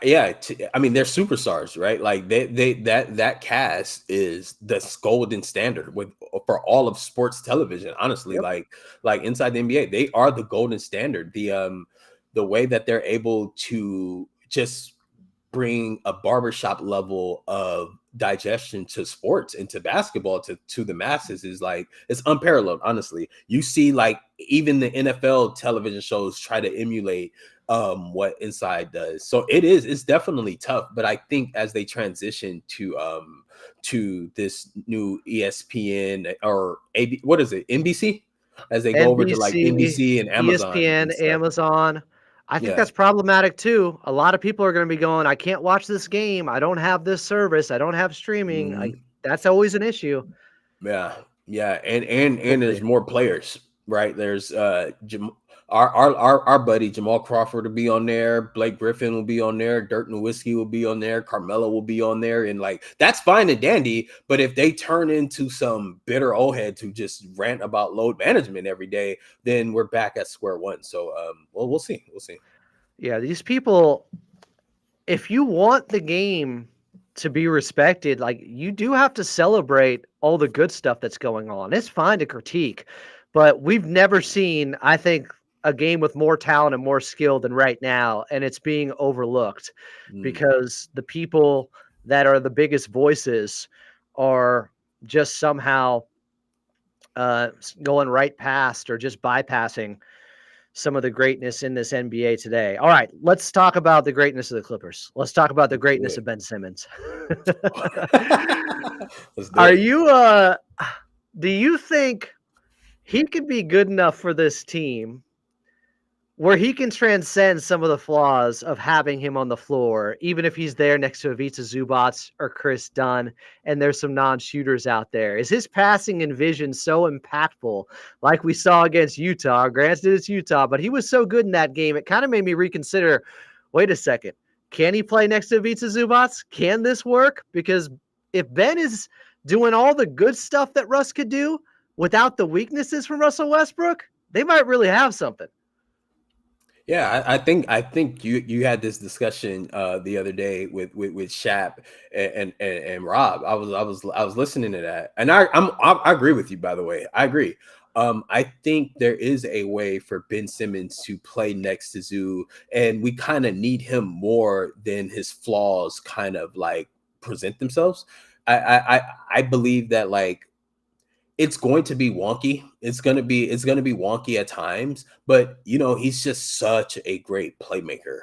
mean, they're superstars, right? Like that cast is the golden standard with for all of sports television. Honestly, Yep. like inside the NBA, they are the golden standard. The way that they're able to just bring a barbershop level of digestion to sports and to basketball to the masses is like, it's unparalleled. Honestly, you see like even the NFL television shows try to emulate what Inside does. So it's definitely tough, but I think as they transition to this new ESPN or AB, what is it, NBC, as they go over to like NBC, NBC and Amazon ESPN, and stuff. Amazon. I think Yeah. that's problematic too. A lot of people are going to be going, I can't watch this game. I don't have this service. I don't have streaming. Mhm. That's always an issue. Yeah, yeah, and there's Quickly. more players, right? There's our buddy Jamal Crawford will be on there, Blake Griffin will be on there, Dirk Nowitzki will be on there, Carmelo will be on there, and like that's fine and dandy. But if they turn into some bitter old heads who just rant about load management every day, then we're back at square one. So well, we'll see. Yeah, these people, if you want the game to be respected, like you do have to celebrate all the good stuff that's going on. It's fine to critique, but we've never seen, I think, a game with more talent and more skill than right now, and it's being overlooked Mm. because the people that are the biggest voices are just somehow going right past or just bypassing some of the greatness in this NBA today. All right, let's talk about the greatness of the Clippers. Let's talk about the Let's do greatness it. of Ben Simmons. Let's do Are it. you do you think he could be good enough for this team where he can transcend some of the flaws of having him on the floor, even if he's there next to Ivica Zubac or Chris Dunn, and there's some non-shooters out there? Is his passing and vision so impactful, like we saw against Utah? Granted, it's Utah, but he was so good in that game, it kind of made me reconsider, wait a second, can he play next to Ivica Zubac? Can this work? Because if Ben is doing all the good stuff that Russ could do without the weaknesses from Russell Westbrook, they might really have something. Yeah, I think you had this discussion the other day with Shap and Rob. I was listening to that, and I agree with you. By the way, I agree. I think there is a way for Ben Simmons to play next to Zoo, and we kind of need him more than his flaws kind of like present themselves. I believe that like it's going to be wonky. It's gonna be wonky at times, but you know, he's just such a great playmaker.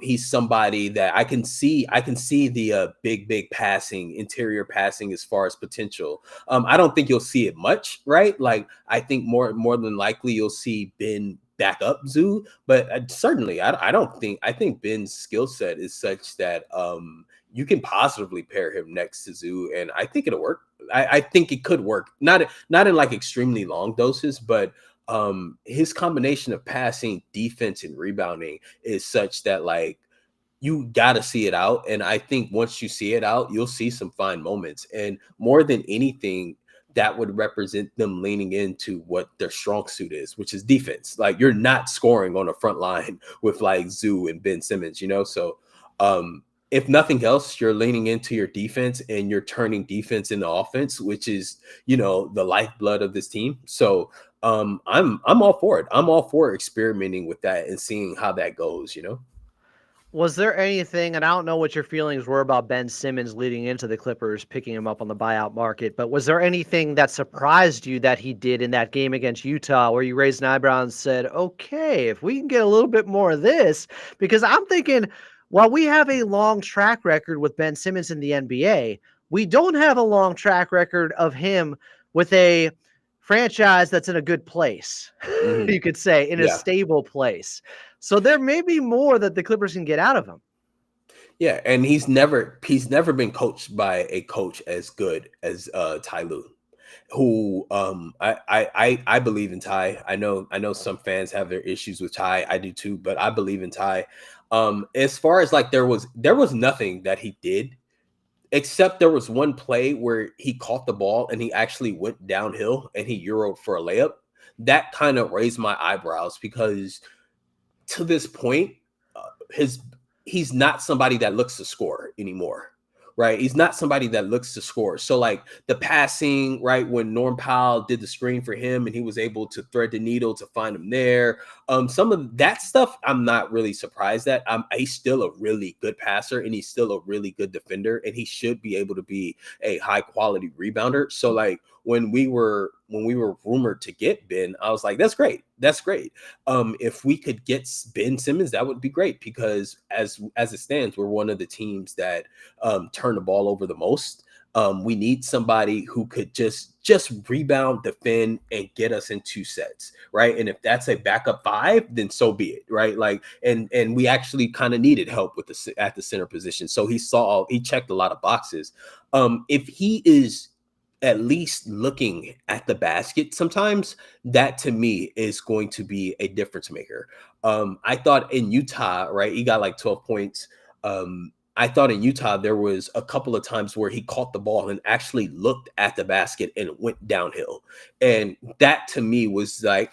He's somebody that I can see the big passing, interior passing as far as potential. I don't think you'll see it much, right? Like I think more than likely you'll see Ben back up Zoo, but certainly I think Ben's skill set is such that you can positively pair him next to Zoo, and I think it'll work. I think it could work, not in like extremely long doses, but his combination of passing, defense, and rebounding is such that like you got to see it out. And I think once you see it out, you'll see some fine moments. And more than anything, that would represent them leaning into what their strong suit is, which is defense. Like, you're not scoring on the front line with like Zoo and Ben Simmons, you know? So if nothing else, you're leaning into your defense and you're turning defense into offense, which is, you know, the lifeblood of this team. So I'm all for it. I'm all for experimenting with that and seeing how that goes, you know? Was there anything, and I don't know what your feelings were about Ben Simmons leading into the Clippers, picking him up on the buyout market, but was there anything that surprised you that he did in that game against Utah where you raised an eyebrow and said, okay, if we can get a little bit more of this? Because I'm thinking, while we have a long track record with Ben Simmons in the NBA, we don't have a long track record of him with a franchise that's in a good place, Mhm. you could say, in a Yeah. stable place. So there may be more that the Clippers can get out of him. Yeah, and he's never been coached by a coach as good as Ty Lue, who I believe in Ty. I know some fans have their issues with Ty. I do too, but I believe in Ty. As far as like there was nothing that he did except there was one play where he caught the ball and he actually went downhill and he euroed for a layup. That kind of raised my eyebrows because to this point, his he's not somebody that looks to score anymore, right? He's not somebody that looks to score. So like the passing, right, when Norm Powell did the screen for him and he was able to thread the needle to find him there, some of that stuff I'm not really surprised at. He's still a really good passer and he's still a really good defender and he should be able to be a high quality rebounder. So like when we were rumored to get Ben, I was like, that's great. That's great. If we could get Ben Simmons, that would be great because as it stands, we're one of the teams that turn the ball over the most. We need somebody who could just rebound, defend, and get us in two sets, right? And if that's a backup five, then so be it, right? Like, and we actually kind of needed help with at the center position, so he checked a lot of boxes. If he is at least looking at the basket sometimes, that to me is going to be a difference maker. I thought in Utah, right, he got like 12 points. I thought in Utah there was a couple of times where he caught the ball and actually looked at the basket and went downhill. And that to me was like,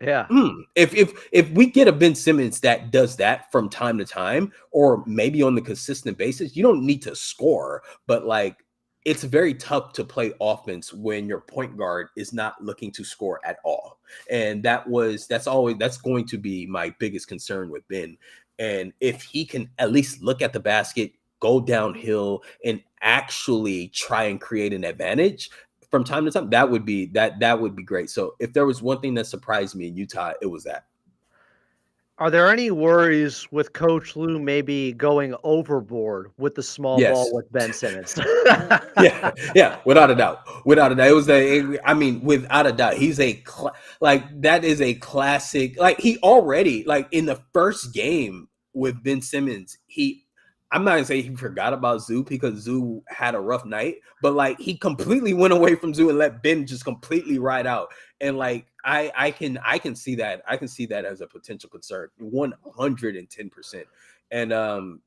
Yeah. If we get a Ben Simmons that does that from time to time, or maybe on the consistent basis, you don't need to score, but like it's very tough to play offense when your point guard is not looking to score at all. And that's going to be my biggest concern with Ben. And if he can at least look at the basket, go downhill, and actually try and create an advantage, from time to time, that would be great. So if there was one thing that surprised me in Utah, it was that. Are there any worries with Coach Lue maybe going overboard with the small ball Yes. with Ben Simmons? Yeah, yeah, without a doubt, without a doubt, I mean, without a doubt, he's like that is a classic. Like he already like in the first game with Ben Simmons, I'm not gonna say he forgot about Zoo because Zoo had a rough night, but like he completely went away from Zoo and let Ben just completely ride out. And like I can see that. I can see that as a potential concern, 110%. And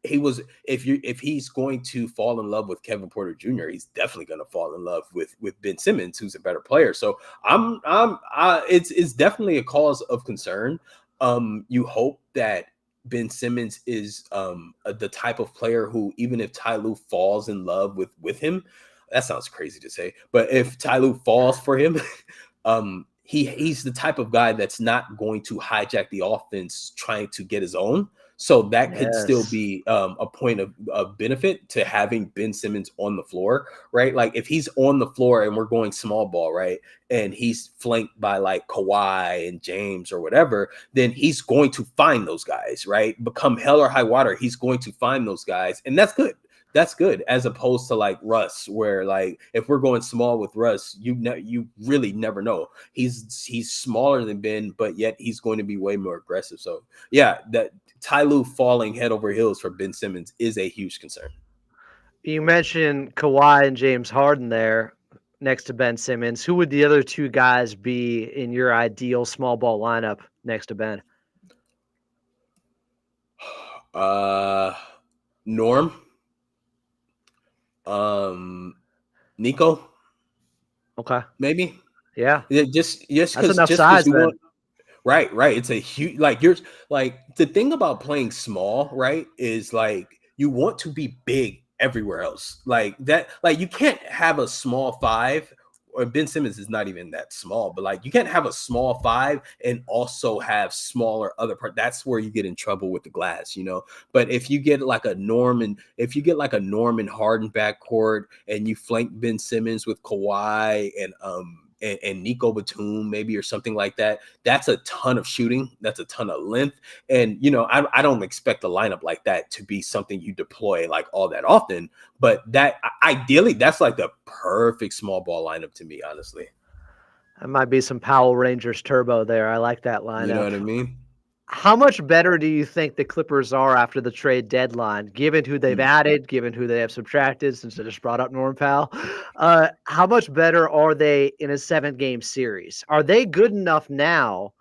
if he's going to fall in love with Kevin Porter Jr., he's definitely going to fall in love with Ben Simmons, who's a better player. So it's definitely a cause of concern. You hope that Ben Simmons is the type of player who, even if Ty Lue falls in love with him, that sounds crazy to say, but if Ty Lue falls for him, he's the type of guy that's not going to hijack the offense trying to get his own. So that could still Yes. be a point of benefit to having Ben Simmons on the floor, right? Like if he's on the floor and we're going small ball, right, and he's flanked by like Kawhi and James or whatever, then he's going to find those guys, right? Become hell or high water, he's going to find those guys, and that's good. That's good, as opposed to like Russ, where like if we're going small with Russ, you really never know. He's smaller than Ben, but yet he's going to be way more aggressive. So yeah, that Ty Lue falling head over heels for Ben Simmons is a huge concern. You mentioned Kawhi and James Harden there next to Ben Simmons. Who would the other two guys be in your ideal small ball lineup next to Ben? Norm, Nico, Okay. maybe. Yeah. Yeah, just That's because enough size you then. want. Right, right. It's a huge like you're like the thing about playing small, right? Is like you want to be big everywhere else. Like that, like you can't have a small five, or Ben Simmons is not even that small, but like you can't have a small five and also have smaller other part. That's where you get in trouble with the glass, you know. But if you get like a Norman Harden backcourt and you flank Ben Simmons with Kawhi and Nico Batum maybe or something like that, that's a ton of shooting. That's a ton of length. And, you know, I don't expect a lineup like that to be something you deploy like all that often. But that ideally, that's like the perfect small ball lineup to me, honestly. That might be some Powell Rangers turbo there. I like that You know lineup. what I mean? How much better do you think the Clippers are after the trade deadline, given who they've Mm. added, given who they have subtracted, since I just brought up Norm Powell? How much better are they in a 7-game series? Are they good enough now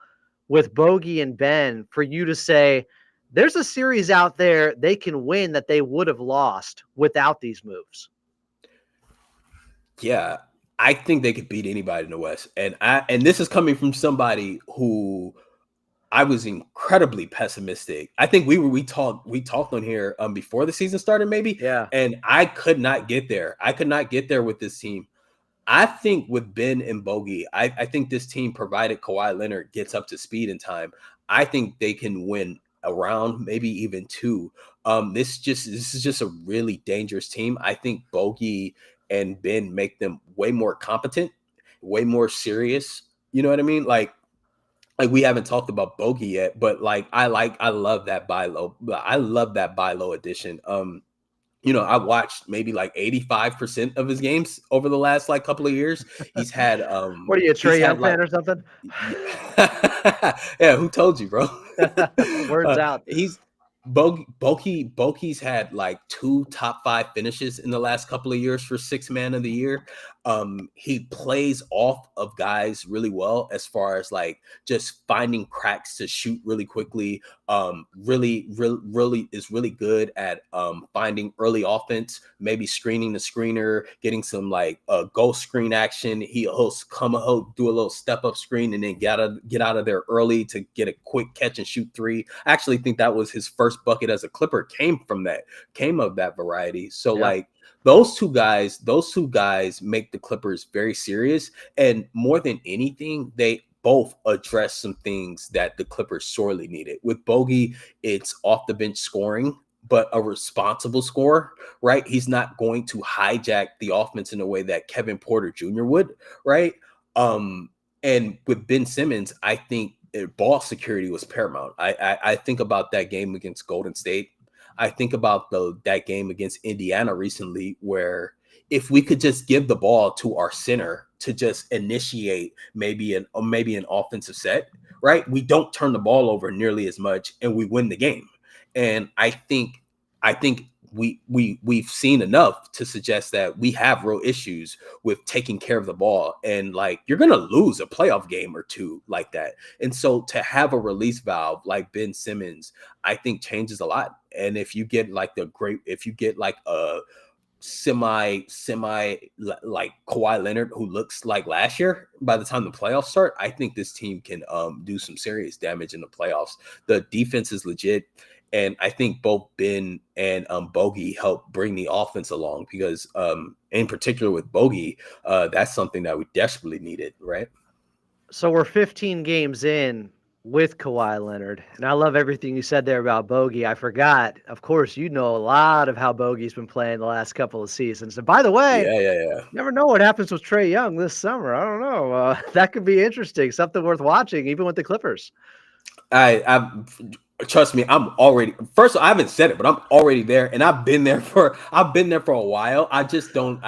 with Bogey and Ben for you to say there's a series out there they can win that they would have lost without these moves? Yeah, I think they could beat anybody in the West. And this is coming from somebody who I was incredibly pessimistic. I think we talked on here before the season started maybe, Yeah. and I could not get there. I could not get there with this team. I think with Ben and Bogey, I think this team, provided Kawhi Leonard gets up to speed in time, I think they can win around maybe even two. This is just a really dangerous team. I think Bogey and Ben make them way more competent, way more serious. You know what I mean? Like we haven't talked about Bogey yet, but I love that buy low. I love that buy low edition. You know, I watched maybe like 85% of his games over the last like couple of years. He's had What are you, a he's Trey Young had like fan or something? yeah, who told you, bro? Words out. He's Bogey's had like 2 top 5 finishes in the last couple of years for 6 man of the year. He plays off of guys really well as far as like just finding cracks to shoot really quickly. Really is really good at finding early offense, maybe screening the screener, getting some like ghost screen action. He'll do a little step up screen and then get out of there early to get a quick catch and shoot three. I actually think that was his first bucket as a Clipper came of that variety. So Yeah. like those two guys make the Clippers very serious. And more than anything, they both address some things that the Clippers sorely needed. With Bogey, it's off the bench scoring, but a responsible scorer, right? He's not going to hijack the offense in a way that Kevin Porter Jr. would, right? And with Ben Simmons, I think ball security was paramount. I think about that game against Golden State. I think about that game against Indiana recently, where if we could just give the ball to our center to just initiate maybe an offensive set, right? We don't turn the ball over nearly as much, and we win the game. And I think we've seen enough to suggest that we have real issues with taking care of the ball, and like you're gonna lose a playoff game or two like that. And so to have a release valve like Ben Simmons, I think changes a lot. And if you get like a semi like Kawhi Leonard who looks like last year by the time the playoffs start, I think this team can do some serious damage in the playoffs. The defense is legit, and I think both Ben and Bogey help bring the offense along because in particular with Bogey, that's something that we desperately needed, right? So we're 15 games in with Kawhi Leonard, and I love everything you said there about Bogey. I forgot, of course, you know a lot of how Bogey's been playing the last couple of seasons. And by the way, Yeah. never know what happens with Trey Young this summer. I don't know. That could be interesting, something worth watching, even with the Clippers. I trust me, I'm already first. I haven't said it, but I'm already there, and I've been there for a while. I just don't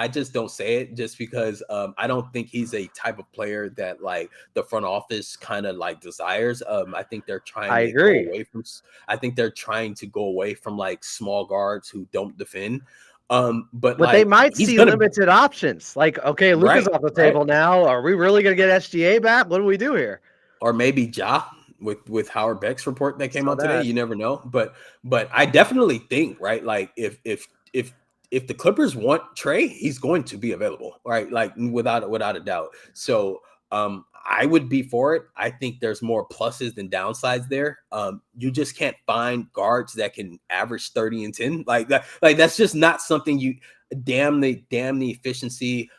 say it just because I don't think he's a type of player that like the front office kind of like desires. I think they're trying I to go agree. away from. I think they're trying to go away from like small guards who don't defend. But But they like might he's see gonna limited options. Like, okay, Luka's right, off the right, table now. Are we really going to get SGA back? What do we do here? or maybe Ja. with Howard Beck's report that came Saw out today. that. You never know, but I definitely think, right, like if the Clippers want Trey, he's going to be available, right? Like without a doubt. So I would be for it. I think there's more pluses than downsides there. You just can't find guards that can average 30 and 10 like that. Like that's just not something you damn the efficiency.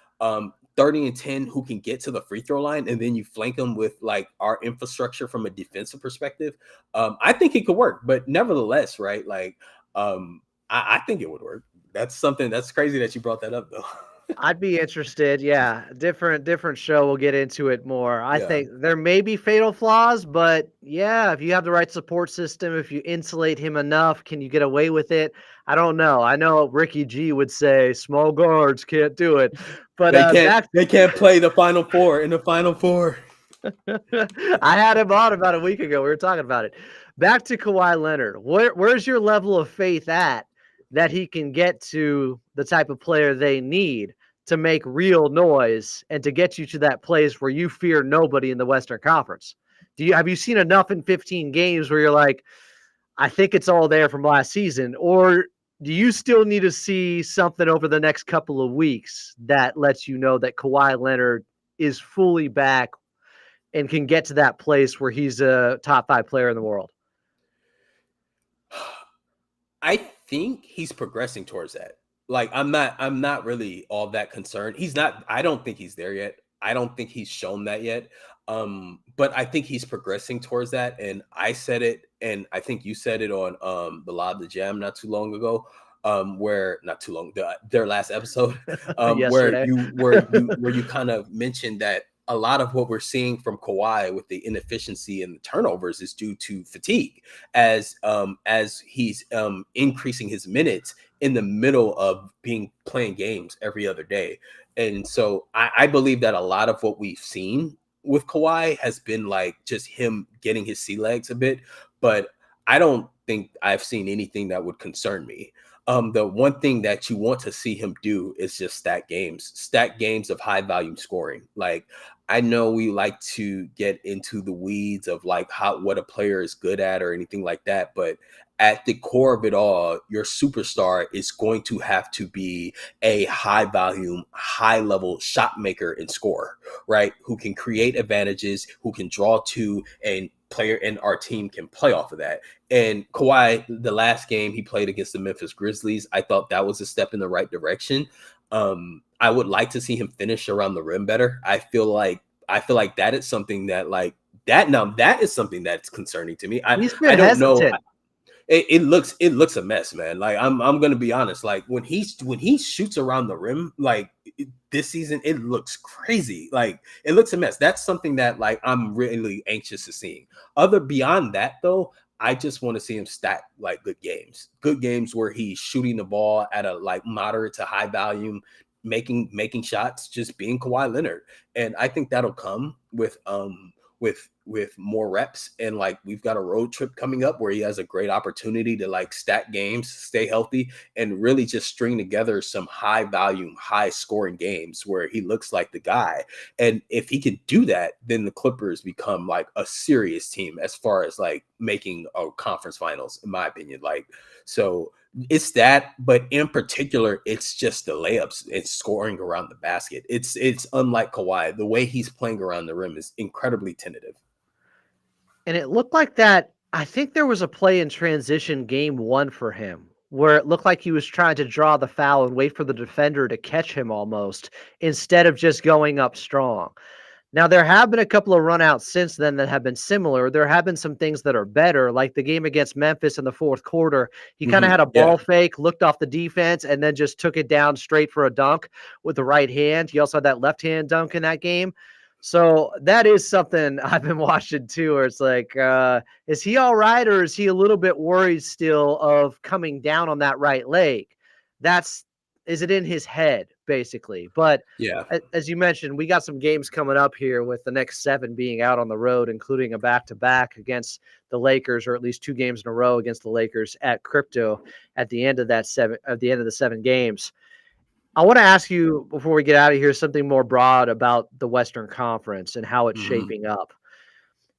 30 and 10 who can get to the free throw line, and then you flank them with like our infrastructure from a defensive perspective. I think it could work, but nevertheless, right? Like I think it would work. That's something that's crazy that you brought that up though. I'd be interested. Yeah, different show. We'll get into it more. I Yeah. think there may be fatal flaws, but yeah, if you have the right support system, if you insulate him enough, can you get away with it? I don't know. I know Ricky G would say small guards can't do it, but They can't play the final four in the final four. I had him on about a week ago. We were talking about it. Back to Kawhi Leonard. Where's your level of faith at that he can get to the type of player they need to make real noise and to get you to that place where you fear nobody in the Western Conference? Have you seen enough in 15 games where you're like, I think it's all there from last season, or do you still need to see something over the next couple of weeks that lets you know that Kawhi Leonard is fully back and can get to that place where he's a top 5 player in the world? I think he's progressing towards that. Like I'm not really all that concerned. I don't think he's there yet. I don't think he's shown that yet. But I think he's progressing towards that. And I said it, and I think you said it on the Live the Jam not too long ago. Where not too long, their last episode, Yesterday. where you kind of mentioned that a lot of what we're seeing from Kawhi with the inefficiency and the turnovers is due to fatigue as he's increasing his minutes in the middle of playing games every other day. And so I believe that a lot of what we've seen with Kawhi has been like just him getting his sea legs a bit, but I don't think I've seen anything that would concern me. The one thing that you want to see him do is just stat games of high volume scoring. Like I know we like to get into the weeds of like what a player is good at or anything like that, but at the core of it all, your superstar is going to have to be a high volume, high level shot maker and scorer, right? Who can create advantages, who can draw to and player and our team can play off of that. And Kawhi, the last game he played against the Memphis Grizzlies, I thought that was a step in the right direction. I would like to see him finish around the rim better. I feel like that is something that like that now that is something that's concerning to me. He's been I don't know. hesitant. It looks a mess, man. Like I'm gonna be honest. Like when he shoots around the rim, like this season, it looks crazy. Like it looks a mess. That's something that like I'm really anxious to see. Beyond that though, I just want to see him stat like good games where he's shooting the ball at a like moderate to high volume, making shots, just being Kawhi Leonard. And I think that'll come with more reps, and like we've got a road trip coming up where he has a great opportunity to like stat games, stay healthy, and really just string together some high volume, high scoring games where he looks like the guy. And if he can do that, then the Clippers become like a serious team as far as like making a conference finals, in my opinion. Like so it's that, but in particular, it's just the layups and scoring around the basket. It's unlike Kawhi. The way he's playing around the rim is incredibly tentative. And it looked like that. I think there was a play in transition game 1 for him where it looked like he was trying to draw the foul and wait for the defender to catch him almost instead of just going up strong. Now, there have been a couple of runouts since then that have been similar. There have been some things that are better, like the game against Memphis in the fourth quarter. He kind of had a ball fake, looked off the defense, and then just took it down straight for a dunk with the right hand. He also had that left hand dunk in that game. So that is something I've been watching too, where it's like, is he all right, or is he a little bit worried still of coming down on that right leg? Is it in his head, basically? But Yeah. as you mentioned, we got some games coming up here with the next 7 being out on the road, including a back-to-back against the Lakers, or at least 2 games in a row against the Lakers at Crypto at the end of the 7 games. I want to ask you, before we get out of here, something more broad about the Western Conference and how it's shaping up.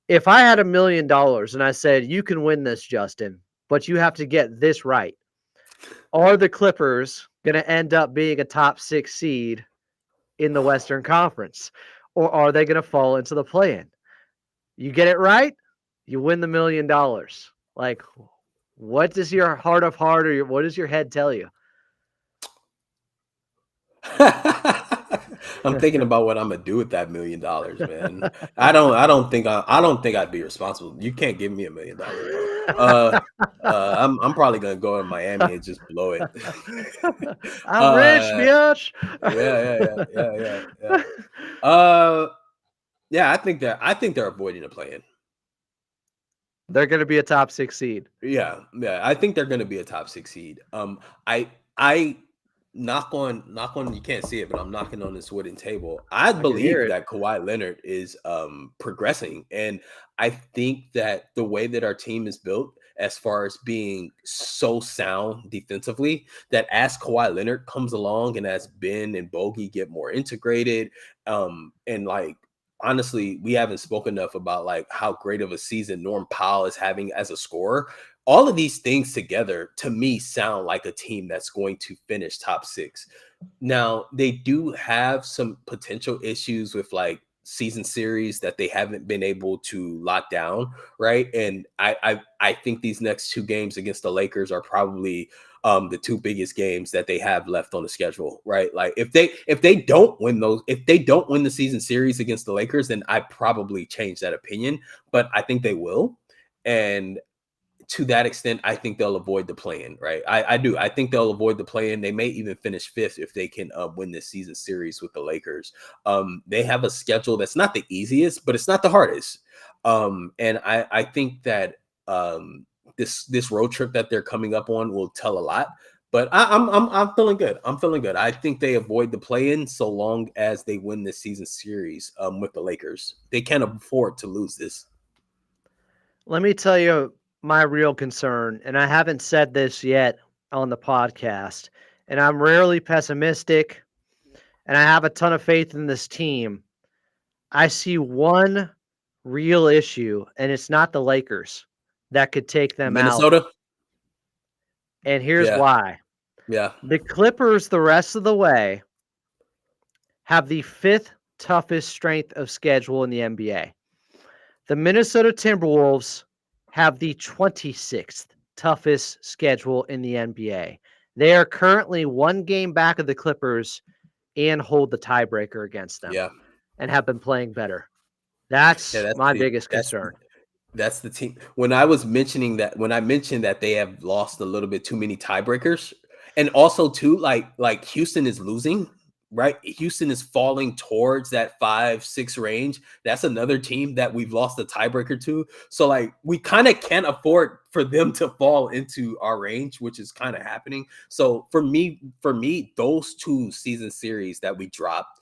If I had $1 million and I said, you can win this, Justin, but you have to get this right. Are the Clippers going to end up being a top 6 seed in the Western Conference? Or are they going to fall into the play-in? You get it right, you win the $1 million. Like, what does your heart of heart or what does your head tell you? I'm thinking about what I'm gonna do with that $1 million, man. I don't think I'd be responsible. You can't give me $1 million, bro. I'm probably gonna go in Miami and just blow it. I'm rich, bitch. Yeah. Yeah, I think they're avoiding the play-in. They're going to be a top 6 seed. Yeah, I think they're going to be a top 6 seed. I knock on. You can't see it, but I'm knocking on this wooden table. I believe that Kawhi Leonard is progressing, and I think that the way that our team is built, as far as being so sound defensively, that as Kawhi Leonard comes along and as Ben and Bogey get more integrated, and like. Honestly, we haven't spoken enough about like how great of a season Norm Powell is having as a scorer. All of these things together, to me, sound like a team that's going to finish top 6. Now, they do have some potential issues with like season series that they haven't been able to lock down, right? And I think these next 2 games against the Lakers are probably the 2 biggest games that they have left on the schedule, right? Like if they don't win the season series against the Lakers, then I probably change that opinion. But I think they will, and to that extent, I think they'll avoid the play-in, right? I do. I think they'll avoid the play-in. They may even finish 5th if they can win this season series with the Lakers. They have a schedule that's not the easiest, but it's not the hardest. And I think that this road trip that they're coming up on will tell a lot. But I'm feeling good. I'm feeling good. I think they avoid the play-in so long as they win this season series with the Lakers. They can't afford to lose this. Let me tell you my real concern, and I haven't said this yet on the podcast, and I'm rarely pessimistic, and I have a ton of faith in this team. I see one real issue, and it's not the Lakers that could take them Minnesota? out. And here's why. Yeah. The Clippers, the rest of the way, have the 5th toughest strength of schedule in the NBA. The Minnesota Timberwolves have the 26th toughest schedule in the NBA. They are currently 1 game back of the Clippers and hold the tiebreaker against them. Yeah. And have been playing better. That's my biggest concern. That's the team. When I mentioned that they have lost a little bit too many tiebreakers, and also too, like Houston is losing, right? Houston is falling towards that 5-6 range. That's another team that we've lost a tiebreaker to. So like we kind of can't afford for them to fall into our range, which is kind of happening. So for me, those 2 season series that we dropped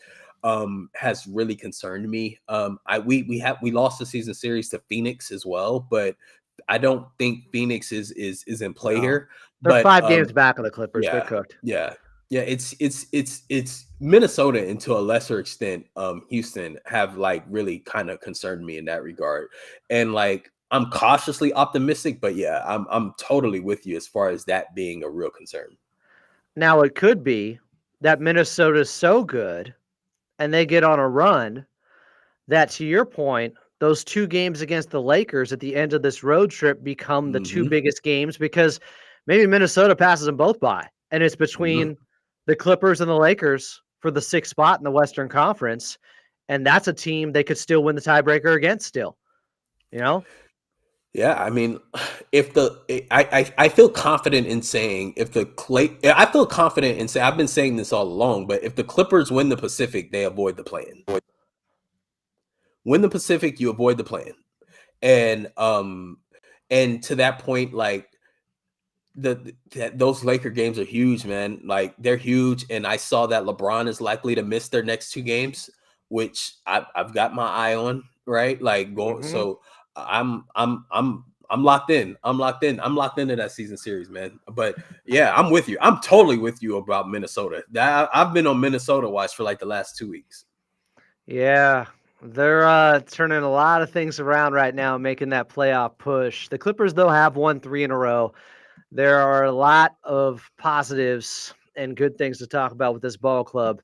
has really concerned me. We lost the season series to Phoenix as well, but I don't think Phoenix is in play here. They're 5 games back of the Clippers. Yeah, They're cooked. Yeah. It's Minnesota, and to a lesser extent, Houston have like really kind of concerned me in that regard. And like I'm cautiously optimistic, but yeah, I'm totally with you as far as that being a real concern. Now it could be that Minnesota's so good and they get on a run that, to your point, those 2 games against the Lakers at the end of this road trip become the 2 biggest games, because maybe Minnesota passes them both by, and it's between the Clippers and the Lakers for the 6th spot in the Western Conference, and that's a team they could still win the tiebreaker against still, you know? Yeah, I mean, I feel confident in saying I feel confident in saying, I've been saying this all along, but if the Clippers win the Pacific, they avoid the play-in. Win the Pacific, you avoid the play-in. And to that point, like those Laker games are huge, man. Like they're huge, and I saw that LeBron is likely to miss their next 2 games, which I've got my eye on, right? Like going, so I'm locked in. I'm locked into that season series, man. But yeah, I'm with you. I'm totally with you about Minnesota. I've been on Minnesota watch for like the last 2 weeks. Yeah, They're turning a lot of things around right now, making that playoff push. The Clippers, though, have won 3 in a row. There are a lot of positives and good things to talk about with this ball club,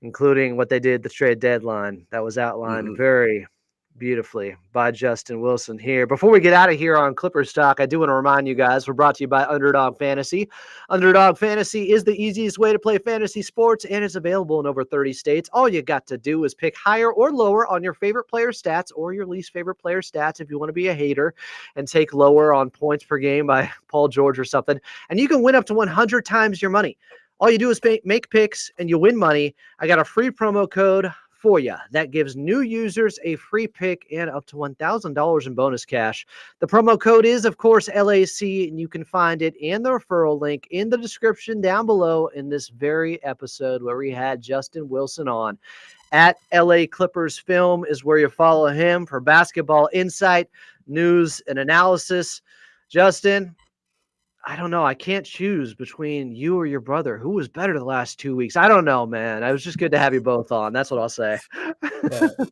including what they did the trade deadline. That was outlined Mhm. very beautifully by Justin Wilson here. Before we get out of here on Clippers talk, I do want to remind you guys we're brought to you by Underdog Fantasy. Underdog Fantasy is the easiest way to play fantasy sports and is available in over 30 states. All you got to do is pick higher or lower on your favorite player stats or your least favorite player stats if you want to be a hater, and take lower on points per game by Paul George or something. And you can win up to 100 times your money. All you do is make picks and you win money. I got a free promo code for you that gives new users a free pick and up to $1,000 in bonus cash. The promo code is, of course, LAC, and you can find it and the referral link in the description down below in this very episode where we had Justin Wilson on. At LA Clippers Film is where you follow him for basketball insight, news, and analysis. Justin, I don't know. I can't choose between you or your brother. Who was better the last 2 weeks? I don't know, man. It was just good to have you both on. That's what I'll say.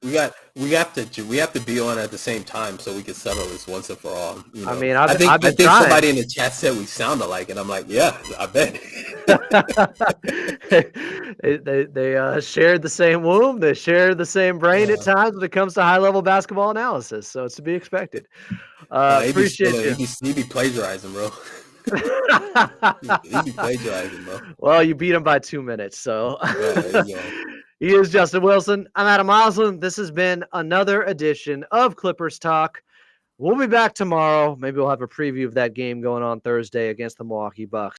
Yeah, we have to be on at the same time so we can settle this once and for all. You know, I mean, I've I been think trying. somebody in the chat said we sound alike, and I'm like, yeah, I bet. They shared the same womb. They shared the same brain at times when it comes to high level basketball analysis. So it's to be expected. Appreciate you. He be plagiarizing, bro. He be plagiarizing, bro. Well, you beat him by 2 minutes. So There you go. he is Justin Wilson. I'm Adam Oslin. This has been another edition of Clippers Talk. We'll be back tomorrow. Maybe we'll have a preview of that game going on Thursday against the Milwaukee Bucks.